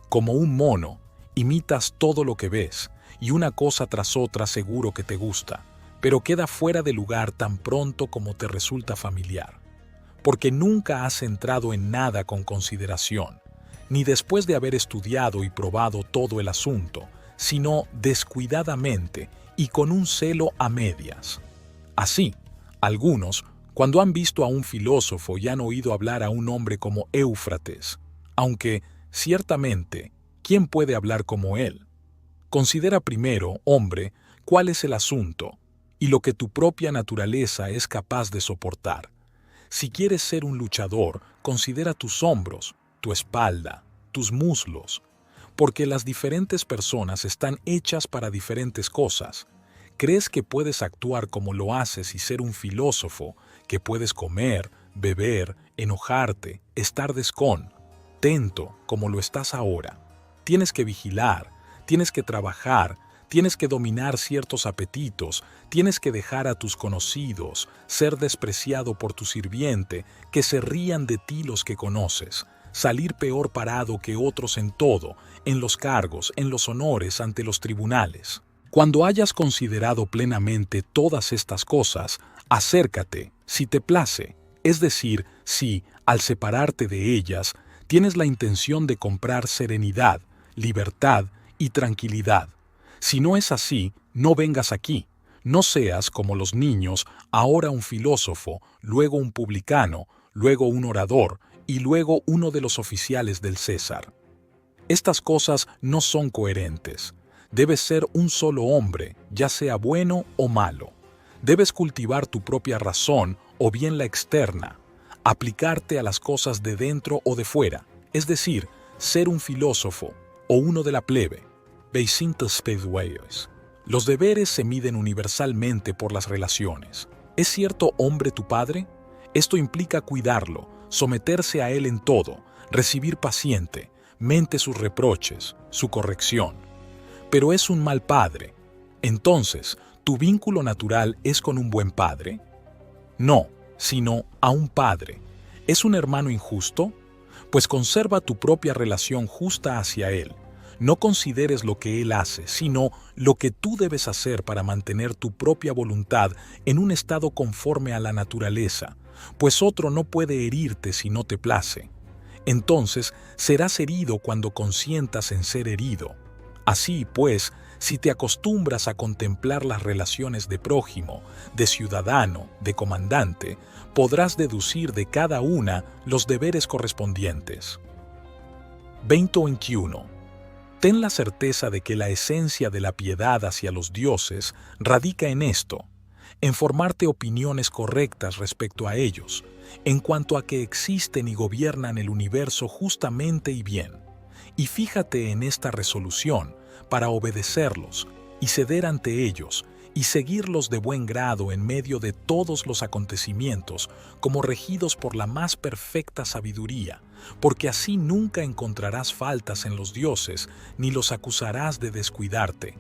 Como un mono, imitas todo lo que ves, y una cosa tras otra seguro que te gusta, pero queda fuera de lugar tan pronto como te resulta familiar. Porque nunca has entrado en nada con consideración, ni después de haber estudiado y probado todo el asunto, sino descuidadamente y con un celo a medias. Así, algunos, cuando han visto a un filósofo y han oído hablar a un hombre como Éufrates, aunque, ciertamente, ¿quién puede hablar como él? Considera primero, hombre, cuál es el asunto y lo que tu propia naturaleza es capaz de soportar. Si quieres ser un luchador, considera tus hombros, tu espalda, tus muslos, porque las diferentes personas están hechas para diferentes cosas. ¿Crees que puedes actuar como lo haces y ser un filósofo, que puedes comer, beber, enojarte, estar descontento, como lo estás ahora? Tienes que vigilar, tienes que trabajar, tienes que dominar ciertos apetitos, tienes que dejar a tus conocidos, ser despreciado por tu sirviente, que se rían de ti los que conoces, salir peor parado que otros en todo, en los cargos, en los honores ante los tribunales. Cuando hayas considerado plenamente todas estas cosas, Acércate, si te place, es decir, si, al separarte de ellas, tienes la intención de comprar serenidad, libertad y tranquilidad. Si no es así, no vengas aquí. No seas como los niños, ahora un filósofo, luego un publicano, luego un orador y luego uno de los oficiales del César. Estas cosas no son coherentes. Debes ser un solo hombre, ya sea bueno o malo. Debes cultivar tu propia razón o bien la externa, aplicarte a las cosas de dentro o de fuera, es decir, ser un filósofo o uno de la plebe. Los deberes se miden universalmente por las relaciones. ¿Es cierto hombre tu padre? Esto implica cuidarlo, someterse a él en todo, recibir pacientemente sus reproches, su corrección. Pero es un mal padre. Entonces, ¿tu vínculo natural es con un buen padre? No, sino a un padre. ¿Es un hermano injusto? Pues conserva tu propia relación justa hacia él. No consideres lo que él hace, sino lo que tú debes hacer para mantener tu propia voluntad en un estado conforme a la naturaleza, pues otro no puede herirte si no te place. Entonces serás herido cuando consientas en ser herido. Así pues, si te acostumbras a contemplar las relaciones de prójimo, de ciudadano, de comandante, podrás deducir de cada una los deberes correspondientes. 21. Ten la certeza de que la esencia de la piedad hacia los dioses radica en esto, en formarte opiniones correctas respecto a ellos, en cuanto a que existen y gobiernan el universo justamente y bien. Y fíjate en esta resolución para obedecerlos y ceder ante ellos y seguirlos de buen grado en medio de todos los acontecimientos como regidos por la más perfecta sabiduría, porque así nunca encontrarás faltas en los dioses ni los acusarás de descuidarte.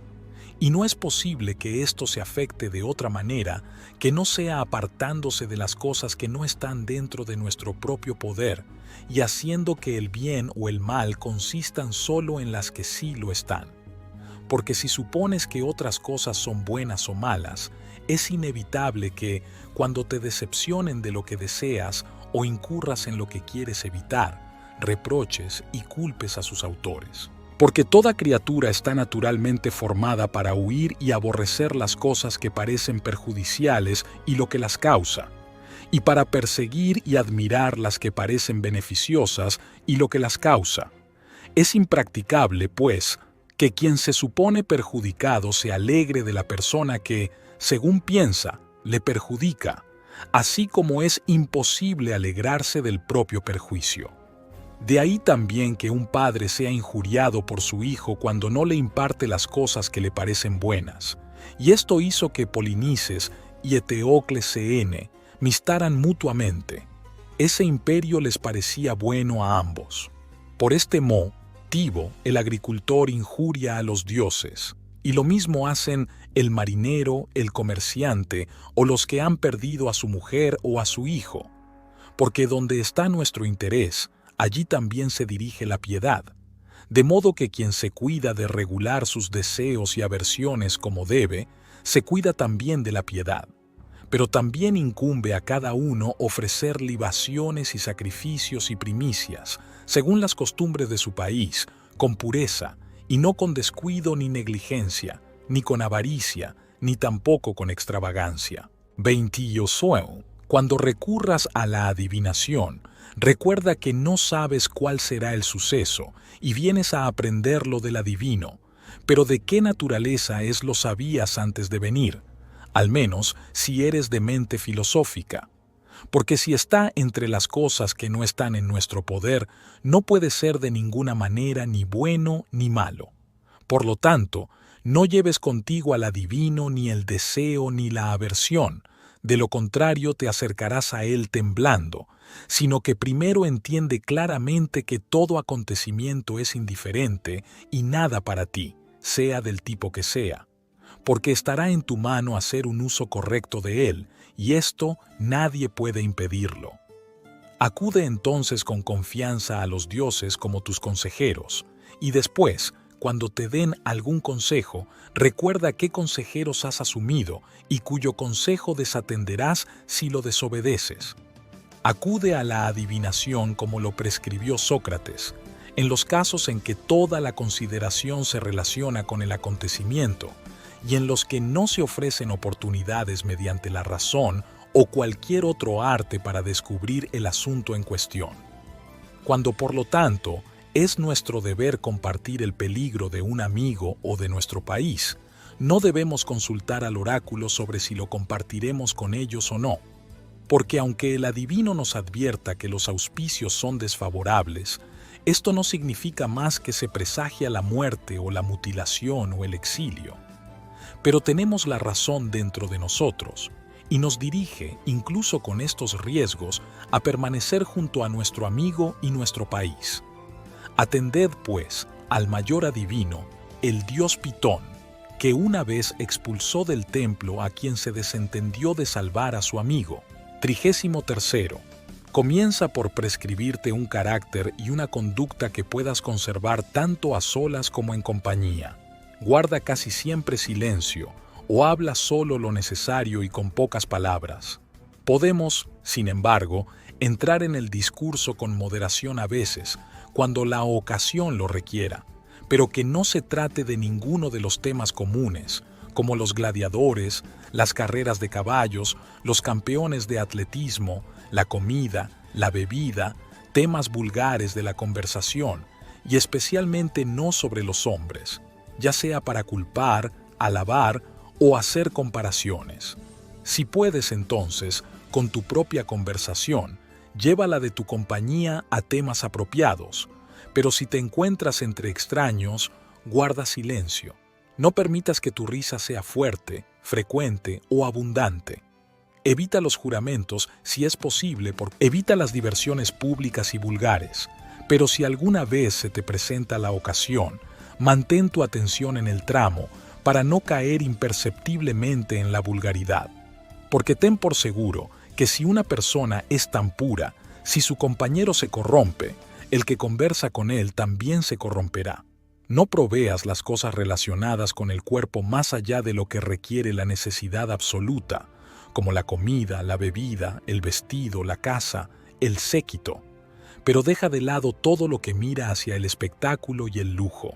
Y no es posible que esto se afecte de otra manera que no sea apartándose de las cosas que no están dentro de nuestro propio poder y haciendo que el bien o el mal consistan solo en las que sí lo están. Porque si supones que otras cosas son buenas o malas, es inevitable que, cuando te decepcionen de lo que deseas o incurras en lo que quieres evitar, reproches y culpes a sus autores. Porque toda criatura está naturalmente formada para huir y aborrecer las cosas que parecen perjudiciales y lo que las causa, y para perseguir y admirar las que parecen beneficiosas y lo que las causa. Es impracticable, pues, que quien se supone perjudicado se alegre de la persona que, según piensa, le perjudica, así como es imposible alegrarse del propio perjuicio. De ahí también que un padre sea injuriado por su hijo cuando no le imparte las cosas que le parecen buenas, y esto hizo que Polinices y Eteocles se mistaran mutuamente. Ese imperio les parecía bueno a ambos. Por este modo, Tibo, el agricultor, injuria a los dioses, y lo mismo hacen el marinero, el comerciante o los que han perdido a su mujer o a su hijo, porque donde está nuestro interés, allí también se dirige la piedad, de modo que quien se cuida de regular sus deseos y aversiones como debe, se cuida también de la piedad. Pero también incumbe a cada uno ofrecer libaciones y sacrificios y primicias, según las costumbres de su país, con pureza, y no con descuido ni negligencia, ni con avaricia, ni tampoco con extravagancia. 22. Cuando recurras a la adivinación, recuerda que no sabes cuál será el suceso, y vienes a aprenderlo del adivino. Pero ¿de qué naturaleza es lo sabías antes de venir? Al menos si eres de mente filosófica. Porque si está entre las cosas que no están en nuestro poder, no puede ser de ninguna manera ni bueno ni malo. Por lo tanto, no lleves contigo al adivino ni el deseo ni la aversión, de lo contrario te acercarás a él temblando, sino que primero entiende claramente que todo acontecimiento es indiferente y nada para ti, sea del tipo que sea, porque estará en tu mano hacer un uso correcto de él, y esto nadie puede impedirlo. Acude entonces con confianza a los dioses como tus consejeros, y después, cuando te den algún consejo, recuerda qué consejeros has asumido y cuyo consejo desatenderás si lo desobedeces. Acude a la adivinación como lo prescribió Sócrates, en los casos en que toda la consideración se relaciona con el acontecimiento y en los que no se ofrecen oportunidades mediante la razón o cualquier otro arte para descubrir el asunto en cuestión. Cuando, por lo tanto, es nuestro deber compartir el peligro de un amigo o de nuestro país, no debemos consultar al oráculo sobre si lo compartiremos con ellos o no, porque aunque el adivino nos advierta que los auspicios son desfavorables, esto no significa más que se presagia la muerte o la mutilación o el exilio. Pero tenemos la razón dentro de nosotros, y nos dirige, incluso con estos riesgos, a permanecer junto a nuestro amigo y nuestro país. Atended, pues, al mayor adivino, el dios Pitón, que una vez expulsó del templo a quien se desentendió de salvar a su amigo. 33. Comienza por prescribirte un carácter y una conducta que puedas conservar tanto a solas como en compañía. Guarda casi siempre silencio, o habla solo lo necesario y con pocas palabras. Podemos, sin embargo, entrar en el discurso con moderación a veces, cuando la ocasión lo requiera, pero que no se trate de ninguno de los temas comunes, como los gladiadores, las carreras de caballos, los campeones de atletismo, la comida, la bebida, temas vulgares de la conversación, y especialmente no sobre los hombres, ya sea para culpar, alabar o hacer comparaciones. Si puedes, entonces, con tu propia conversación, llévala de tu compañía a temas apropiados, pero si te encuentras entre extraños, guarda silencio. No permitas que tu risa sea fuerte, frecuente o abundante. Evita los juramentos si es posible, evita las diversiones públicas y vulgares, pero si alguna vez se te presenta la ocasión, mantén tu atención en el tramo para no caer imperceptiblemente en la vulgaridad. Porque ten por seguro que si una persona es tan pura, si su compañero se corrompe, el que conversa con él también se corromperá. No proveas las cosas relacionadas con el cuerpo más allá de lo que requiere la necesidad absoluta, como la comida, la bebida, el vestido, la casa, el séquito. Pero deja de lado todo lo que mira hacia el espectáculo y el lujo.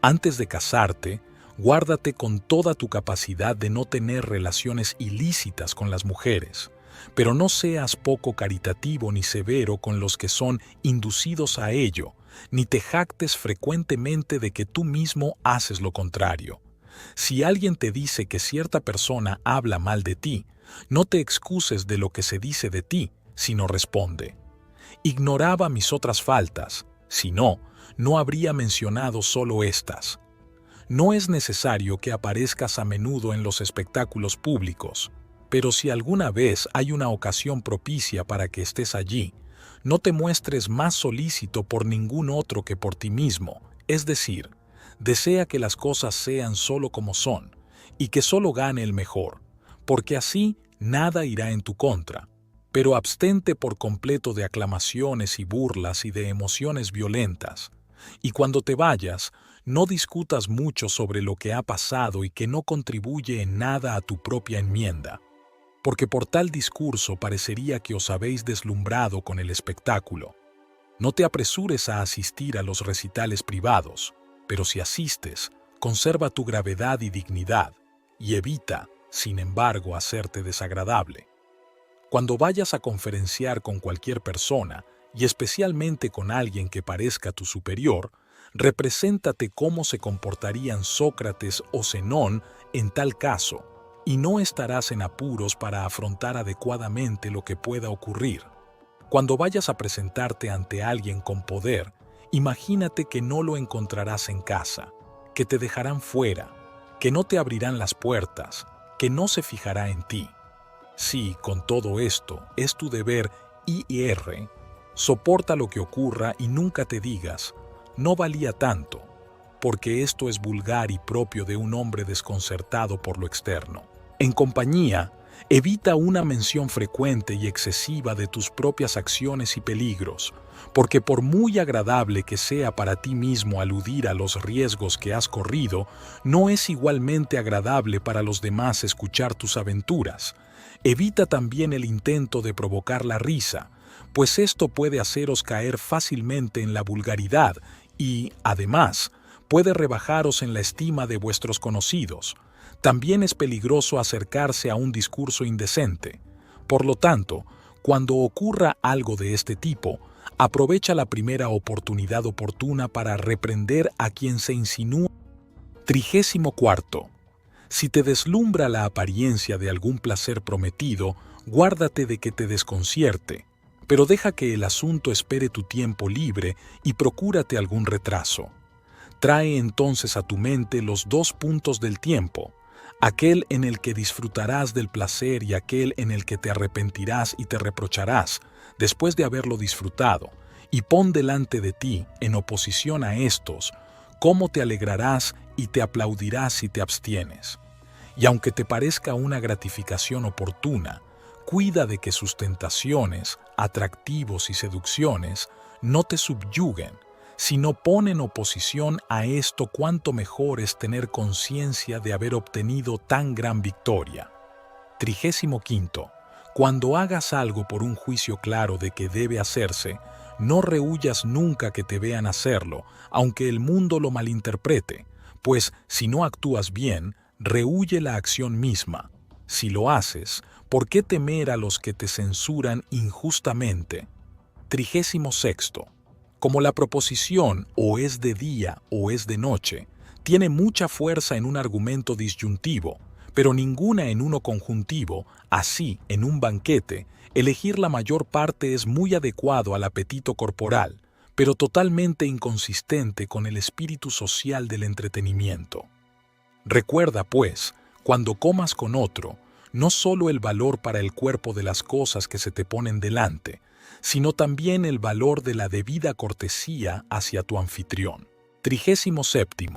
Antes de casarte, guárdate con toda tu capacidad de no tener relaciones ilícitas con las mujeres, pero no seas poco caritativo ni severo con los que son inducidos a ello, ni te jactes frecuentemente de que tú mismo haces lo contrario. Si alguien te dice que cierta persona habla mal de ti, no te excuses de lo que se dice de ti, sino responde: ignoraba mis otras faltas, si no, no habría mencionado solo estas. No es necesario que aparezcas a menudo en los espectáculos públicos, pero si alguna vez hay una ocasión propicia para que estés allí, no te muestres más solícito por ningún otro que por ti mismo, es decir, desea que las cosas sean solo como son, y que solo gane el mejor, porque así nada irá en tu contra, pero abstente por completo de aclamaciones y burlas y de emociones violentas, y cuando te vayas, no discutas mucho sobre lo que ha pasado y que no contribuye en nada a tu propia enmienda, porque por tal discurso parecería que os habéis deslumbrado con el espectáculo. No te apresures a asistir a los recitales privados, pero si asistes, conserva tu gravedad y dignidad, y evita, sin embargo, hacerte desagradable. Cuando vayas a conferenciar con cualquier persona, y especialmente con alguien que parezca tu superior, represéntate cómo se comportarían Sócrates o Zenón en tal caso, y no estarás en apuros para afrontar adecuadamente lo que pueda ocurrir. Cuando vayas a presentarte ante alguien con poder, imagínate que no lo encontrarás en casa, que te dejarán fuera, que no te abrirán las puertas, que no se fijará en ti. Si, con todo esto, es tu deber IR, soporta lo que ocurra y nunca te digas, no valía tanto, porque esto es vulgar y propio de un hombre desconcertado por lo externo. En compañía, Evita una mención frecuente y excesiva de tus propias acciones y peligros, porque por muy agradable que sea para ti mismo aludir a los riesgos que has corrido, no es igualmente agradable para los demás escuchar tus aventuras. Evita también el intento de provocar la risa, pues esto puede haceros caer fácilmente en la vulgaridad y, además, puede rebajaros en la estima de vuestros conocidos. También es peligroso acercarse a un discurso indecente. Por lo tanto, cuando ocurra algo de este tipo, aprovecha la primera oportunidad oportuna para reprender a quien se insinúa. 34. Si te deslumbra la apariencia de algún placer prometido, guárdate de que te desconcierte, pero deja que el asunto espere tu tiempo libre y procúrate algún retraso. Trae entonces a tu mente los dos puntos del tiempo, aquel en el que disfrutarás del placer y aquel en el que te arrepentirás y te reprocharás después de haberlo disfrutado, y pon delante de ti, en oposición a estos, cómo te alegrarás y te aplaudirás si te abstienes. Y aunque te parezca una gratificación oportuna, cuida de que sus tentaciones, atractivos y seducciones no te subyuguen, sino pon en oposición a esto cuánto mejor es tener conciencia de haber obtenido tan gran victoria. 35. Cuando hagas algo por un juicio claro de que debe hacerse, no rehuyas nunca que te vean hacerlo, aunque el mundo lo malinterprete, pues si no actúas bien, rehuye la acción misma. Si lo haces, ¿por qué temer a los que te censuran injustamente? 36. Como la proposición o es de día o es de noche, tiene mucha fuerza en un argumento disyuntivo, pero ninguna en uno conjuntivo, así, en un banquete, elegir la mayor parte es muy adecuado al apetito corporal, pero totalmente inconsistente con el espíritu social del entretenimiento. Recuerda, pues, cuando comas con otro, no solo el valor para el cuerpo de las cosas que se te ponen delante, sino también el valor de la debida cortesía hacia tu anfitrión. 37.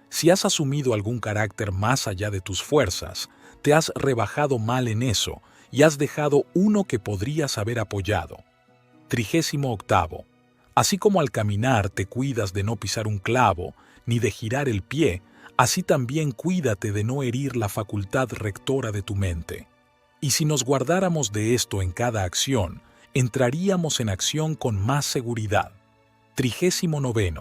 Si has asumido algún carácter más allá de tus fuerzas, te has rebajado mal en eso y has dejado uno que podrías haber apoyado. 38. Así como al caminar te cuidas de no pisar un clavo ni de girar el pie, así también cuídate de no herir la facultad rectora de tu mente. Y si nos guardáramos de esto en cada acción, entraríamos en acción con más seguridad. 39.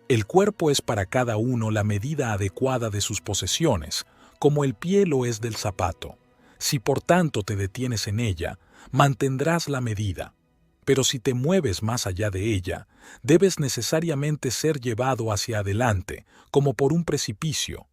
El cuerpo es para cada uno la medida adecuada de sus posesiones, como el pie lo es del zapato. Si por tanto te detienes en ella, mantendrás la medida. Pero si te mueves más allá de ella, debes necesariamente ser llevado hacia adelante, como por un precipicio.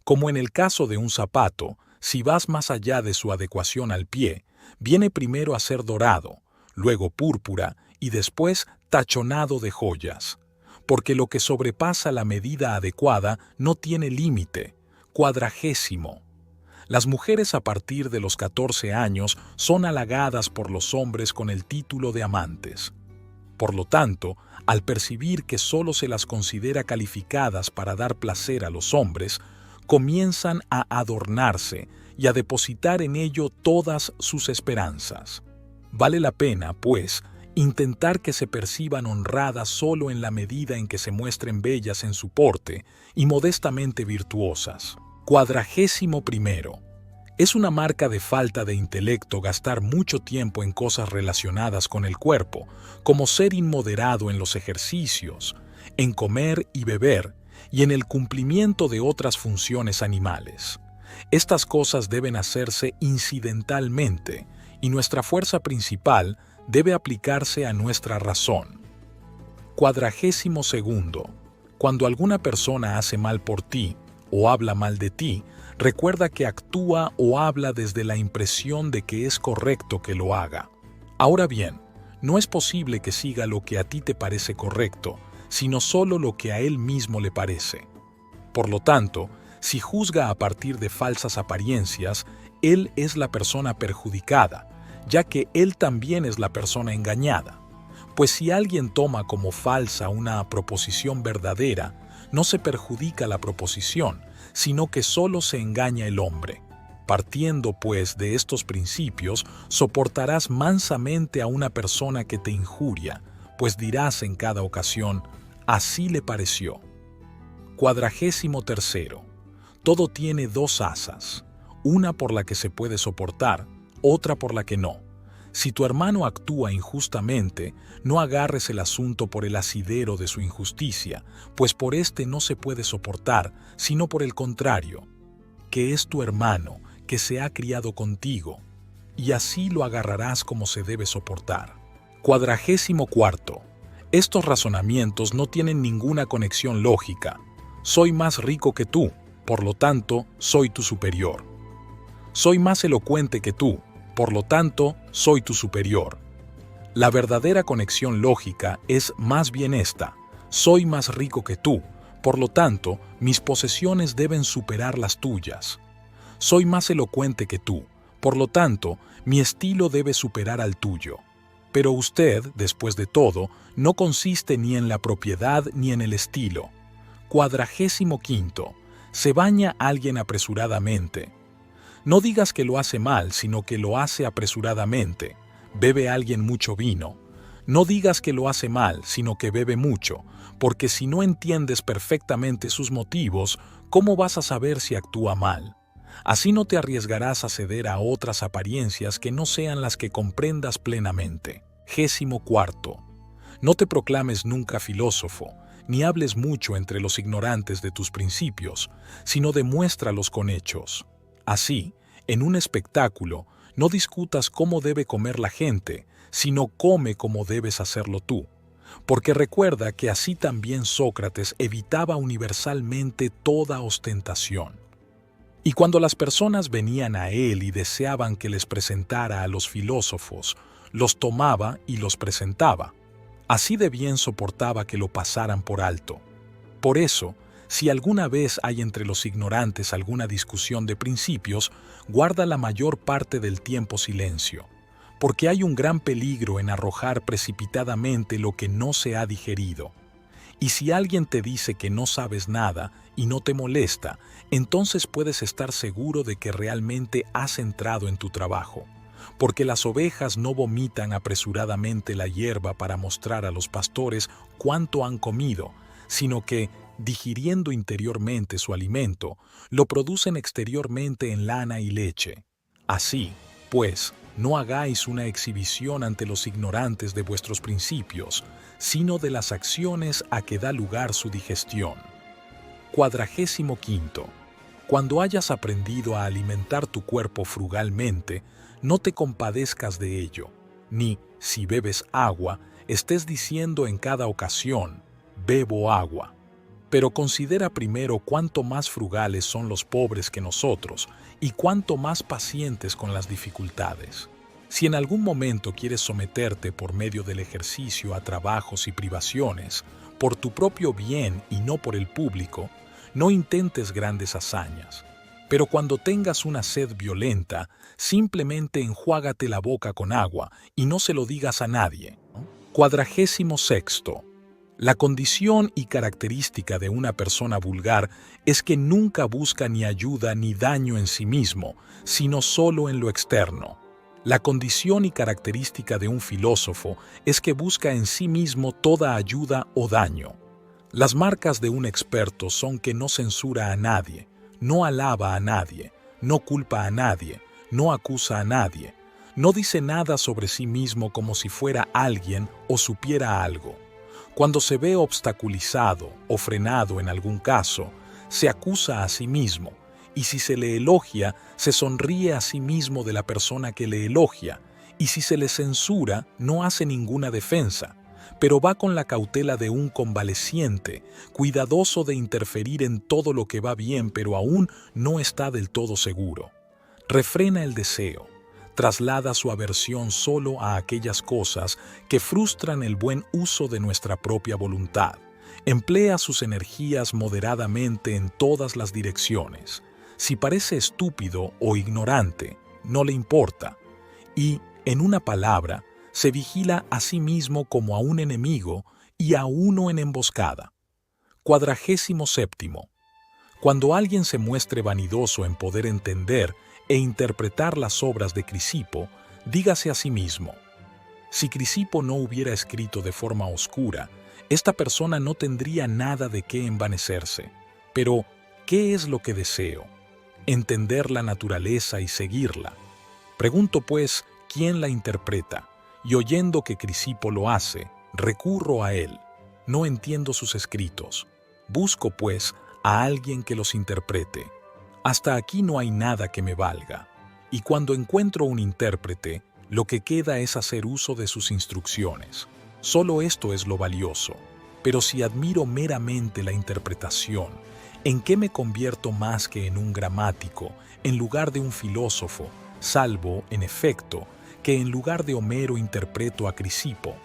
Como en el caso de un zapato, si vas más allá de su adecuación al pie, viene primero a ser dorado, luego púrpura y después tachonado de joyas. Porque lo que sobrepasa la medida adecuada no tiene límite. 40. Las mujeres a partir de los 14 años son halagadas por los hombres con el título de amantes. Por lo tanto, al percibir que solo se las considera calificadas para dar placer a los hombres, comienzan a adornarse y a depositar en ello todas sus esperanzas. Vale la pena, pues, intentar que se perciban honradas solo en la medida en que se muestren bellas en su porte y modestamente virtuosas. 41. Es una marca de falta de intelecto gastar mucho tiempo en cosas relacionadas con el cuerpo, como ser inmoderado en los ejercicios, en comer y beber, y en el cumplimiento de otras funciones animales. Estas cosas deben hacerse incidentalmente, y nuestra fuerza principal debe aplicarse a nuestra razón. 42. Cuando alguna persona hace mal por ti o habla mal de ti, recuerda que actúa o habla desde la impresión de que es correcto que lo haga. Ahora bien, no es posible que siga lo que a ti te parece correcto, sino solo lo que a él mismo le parece. Por lo tanto, si juzga a partir de falsas apariencias, él es la persona perjudicada, ya que él también es la persona engañada. Pues si alguien toma como falsa una proposición verdadera, no se perjudica la proposición, sino que solo se engaña el hombre. Partiendo, pues, de estos principios, soportarás mansamente a una persona que te injuria, pues dirás en cada ocasión, así le pareció. 43. Todo tiene dos asas, una por la que se puede soportar, otra por la que no. Si tu hermano actúa injustamente, no agarres el asunto por el asidero de su injusticia, pues por éste no se puede soportar, sino por el contrario, que es tu hermano, que se ha criado contigo, y así lo agarrarás como se debe soportar. 44. Estos razonamientos no tienen ninguna conexión lógica. Soy más rico que tú, por lo tanto, soy tu superior. Soy más elocuente que tú, por lo tanto, soy tu superior. La verdadera conexión lógica es más bien esta: soy más rico que tú, por lo tanto, mis posesiones deben superar las tuyas. Soy más elocuente que tú, por lo tanto, mi estilo debe superar al tuyo. Pero usted, después de todo, no consiste ni en la propiedad ni en el estilo. 45. Se baña alguien apresuradamente. No digas que lo hace mal, sino que lo hace apresuradamente. Bebe alguien mucho vino. No digas que lo hace mal, sino que bebe mucho, porque si no entiendes perfectamente sus motivos, ¿cómo vas a saber si actúa mal? Así no te arriesgarás a ceder a otras apariencias que no sean las que comprendas plenamente. 44. No te proclames nunca filósofo, ni hables mucho entre los ignorantes de tus principios, sino demuéstralos con hechos. Así, en un espectáculo, no discutas cómo debe comer la gente, sino come como debes hacerlo tú. Porque recuerda que así también Sócrates evitaba universalmente toda ostentación. Y cuando las personas venían a él y deseaban que les presentara a los filósofos, los tomaba y los presentaba. Así de bien soportaba que lo pasaran por alto. Por eso, si alguna vez hay entre los ignorantes alguna discusión de principios, guarda la mayor parte del tiempo silencio, porque hay un gran peligro en arrojar precipitadamente lo que no se ha digerido. Y si alguien te dice que no sabes nada y no te molesta, entonces puedes estar seguro de que realmente has entrado en tu trabajo, porque las ovejas no vomitan apresuradamente la hierba para mostrar a los pastores cuánto han comido, sino que, digiriendo interiormente su alimento, lo producen exteriormente en lana y leche. Así, pues, no hagáis una exhibición ante los ignorantes de vuestros principios, sino de las acciones a que da lugar su digestión. 45. Cuando hayas aprendido a alimentar tu cuerpo frugalmente, no te compadezcas de ello, ni, si bebes agua, estés diciendo en cada ocasión, bebo agua. Pero considera primero cuánto más frugales son los pobres que nosotros y cuánto más pacientes con las dificultades. Si en algún momento quieres someterte por medio del ejercicio a trabajos y privaciones, por tu propio bien y no por el público, no intentes grandes hazañas. Pero cuando tengas una sed violenta, simplemente enjuágate la boca con agua y no se lo digas a nadie. 46. La condición y característica de una persona vulgar es que nunca busca ni ayuda ni daño en sí mismo, sino solo en lo externo. La condición y característica de un filósofo es que busca en sí mismo toda ayuda o daño. Las marcas de un experto son que no censura a nadie, no alaba a nadie, no culpa a nadie, no acusa a nadie, no dice nada sobre sí mismo como si fuera alguien o supiera algo. Cuando se ve obstaculizado o frenado en algún caso, se acusa a sí mismo, y si se le elogia, se sonríe a sí mismo de la persona que le elogia, y si se le censura, no hace ninguna defensa, pero va con la cautela de un convaleciente, cuidadoso de interferir en todo lo que va bien, pero aún no está del todo seguro. Refrena el deseo, traslada su aversión solo a aquellas cosas que frustran el buen uso de nuestra propia voluntad. Emplea sus energías moderadamente en todas las direcciones. Si parece estúpido o ignorante, no le importa. Y, en una palabra, se vigila a sí mismo como a un enemigo y a uno en emboscada. 47. Cuando alguien se muestre vanidoso en poder entender, e interpretar las obras de Crisipo, dígase a sí mismo: si Crisipo no hubiera escrito de forma oscura, esta persona no tendría nada de qué envanecerse. Pero, ¿qué es lo que deseo? Entender la naturaleza y seguirla. Pregunto pues, ¿quién la interpreta? Y oyendo que Crisipo lo hace, recurro a él. No entiendo sus escritos. Busco pues a alguien que los interprete. Hasta aquí no hay nada que me valga. Y cuando encuentro un intérprete, lo que queda es hacer uso de sus instrucciones. Solo esto es lo valioso. Pero si admiro meramente la interpretación, ¿en qué me convierto más que en un gramático, en lugar de un filósofo, salvo, en efecto, que en lugar de Homero interpreto a Crisipo?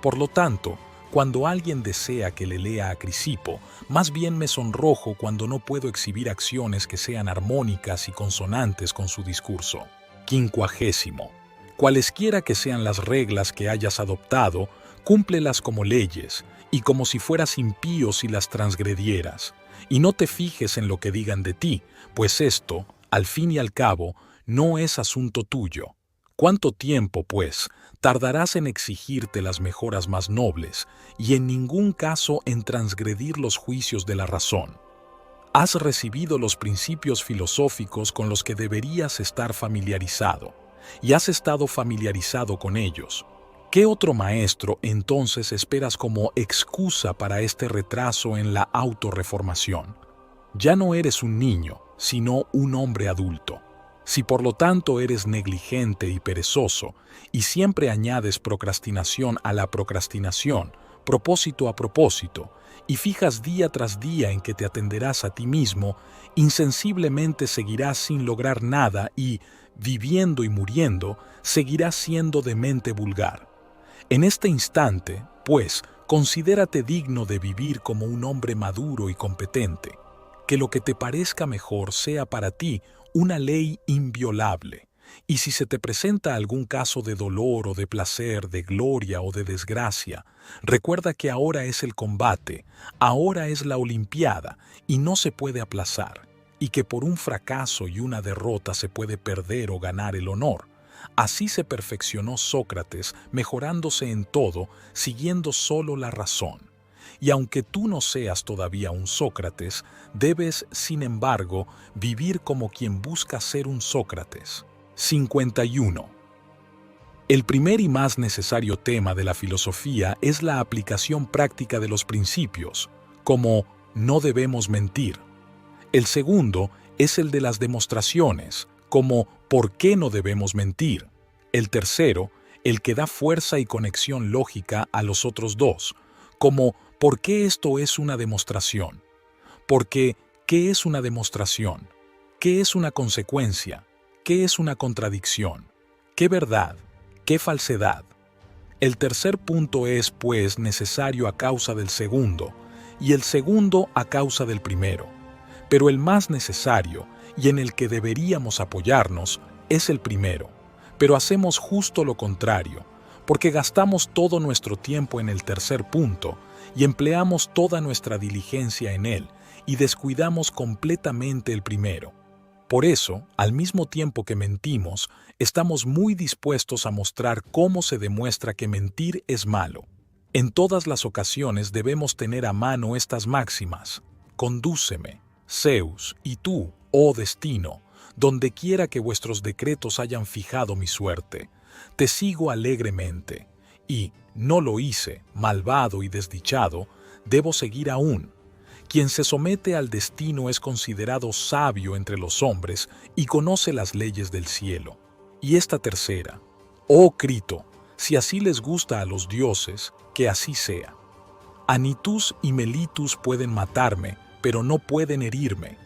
Por lo tanto, cuando alguien desea que le lea a Crisipo, más bien me sonrojo cuando no puedo exhibir acciones que sean armónicas y consonantes con su discurso. 50. Cualesquiera que sean las reglas que hayas adoptado, cúmplelas como leyes, y como si fueras impío si las transgredieras. Y no te fijes en lo que digan de ti, pues esto, al fin y al cabo, no es asunto tuyo. ¿Cuánto tiempo, pues, tardarás en exigirte las mejoras más nobles, y en ningún caso en transgredir los juicios de la razón? Has recibido los principios filosóficos con los que deberías estar familiarizado, y has estado familiarizado con ellos. ¿Qué otro maestro entonces esperas como excusa para este retraso en la autorreformación? Ya no eres un niño, sino un hombre adulto. Si por lo tanto eres negligente y perezoso, y siempre añades procrastinación a la procrastinación, propósito a propósito, y fijas día tras día en que te atenderás a ti mismo, insensiblemente seguirás sin lograr nada y, viviendo y muriendo, seguirás siendo de mente vulgar. En este instante, pues, considérate digno de vivir como un hombre maduro y competente. Que lo que te parezca mejor sea para ti una ley inviolable, y si se te presenta algún caso de dolor o de placer, de gloria o de desgracia, recuerda que ahora es el combate, ahora es la olimpiada, y no se puede aplazar, y que por un fracaso y una derrota se puede perder o ganar el honor. Así se perfeccionó Sócrates, mejorándose en todo, siguiendo solo la razón. Y aunque tú no seas todavía un Sócrates, debes, sin embargo, vivir como quien busca ser un Sócrates. 51. El primer y más necesario tema de la filosofía es la aplicación práctica de los principios, como no debemos mentir. El segundo es el de las demostraciones, como ¿por qué no debemos mentir? El tercero, el que da fuerza y conexión lógica a los otros dos, como ¿por qué esto es una demostración? Porque, ¿qué es una demostración? ¿Qué es una consecuencia? ¿Qué es una contradicción? ¿Qué verdad? ¿Qué falsedad? El tercer punto es, pues, necesario a causa del segundo, y el segundo a causa del primero. Pero el más necesario, y en el que deberíamos apoyarnos, es el primero. Pero hacemos justo lo contrario, porque gastamos todo nuestro tiempo en el tercer punto, y empleamos toda nuestra diligencia en él, y descuidamos completamente el primero. Por eso, al mismo tiempo que mentimos, estamos muy dispuestos a mostrar cómo se demuestra que mentir es malo. En todas las ocasiones debemos tener a mano estas máximas: condúceme, Zeus, y tú, oh destino, donde quiera que vuestros decretos hayan fijado mi suerte. Te sigo alegremente, y, no lo hice, malvado y desdichado, debo seguir aún. Quien se somete al destino es considerado sabio entre los hombres y conoce las leyes del cielo. Y esta tercera: oh Crito, si así les gusta a los dioses, que así sea. Anitus y Melitus pueden matarme, pero no pueden herirme,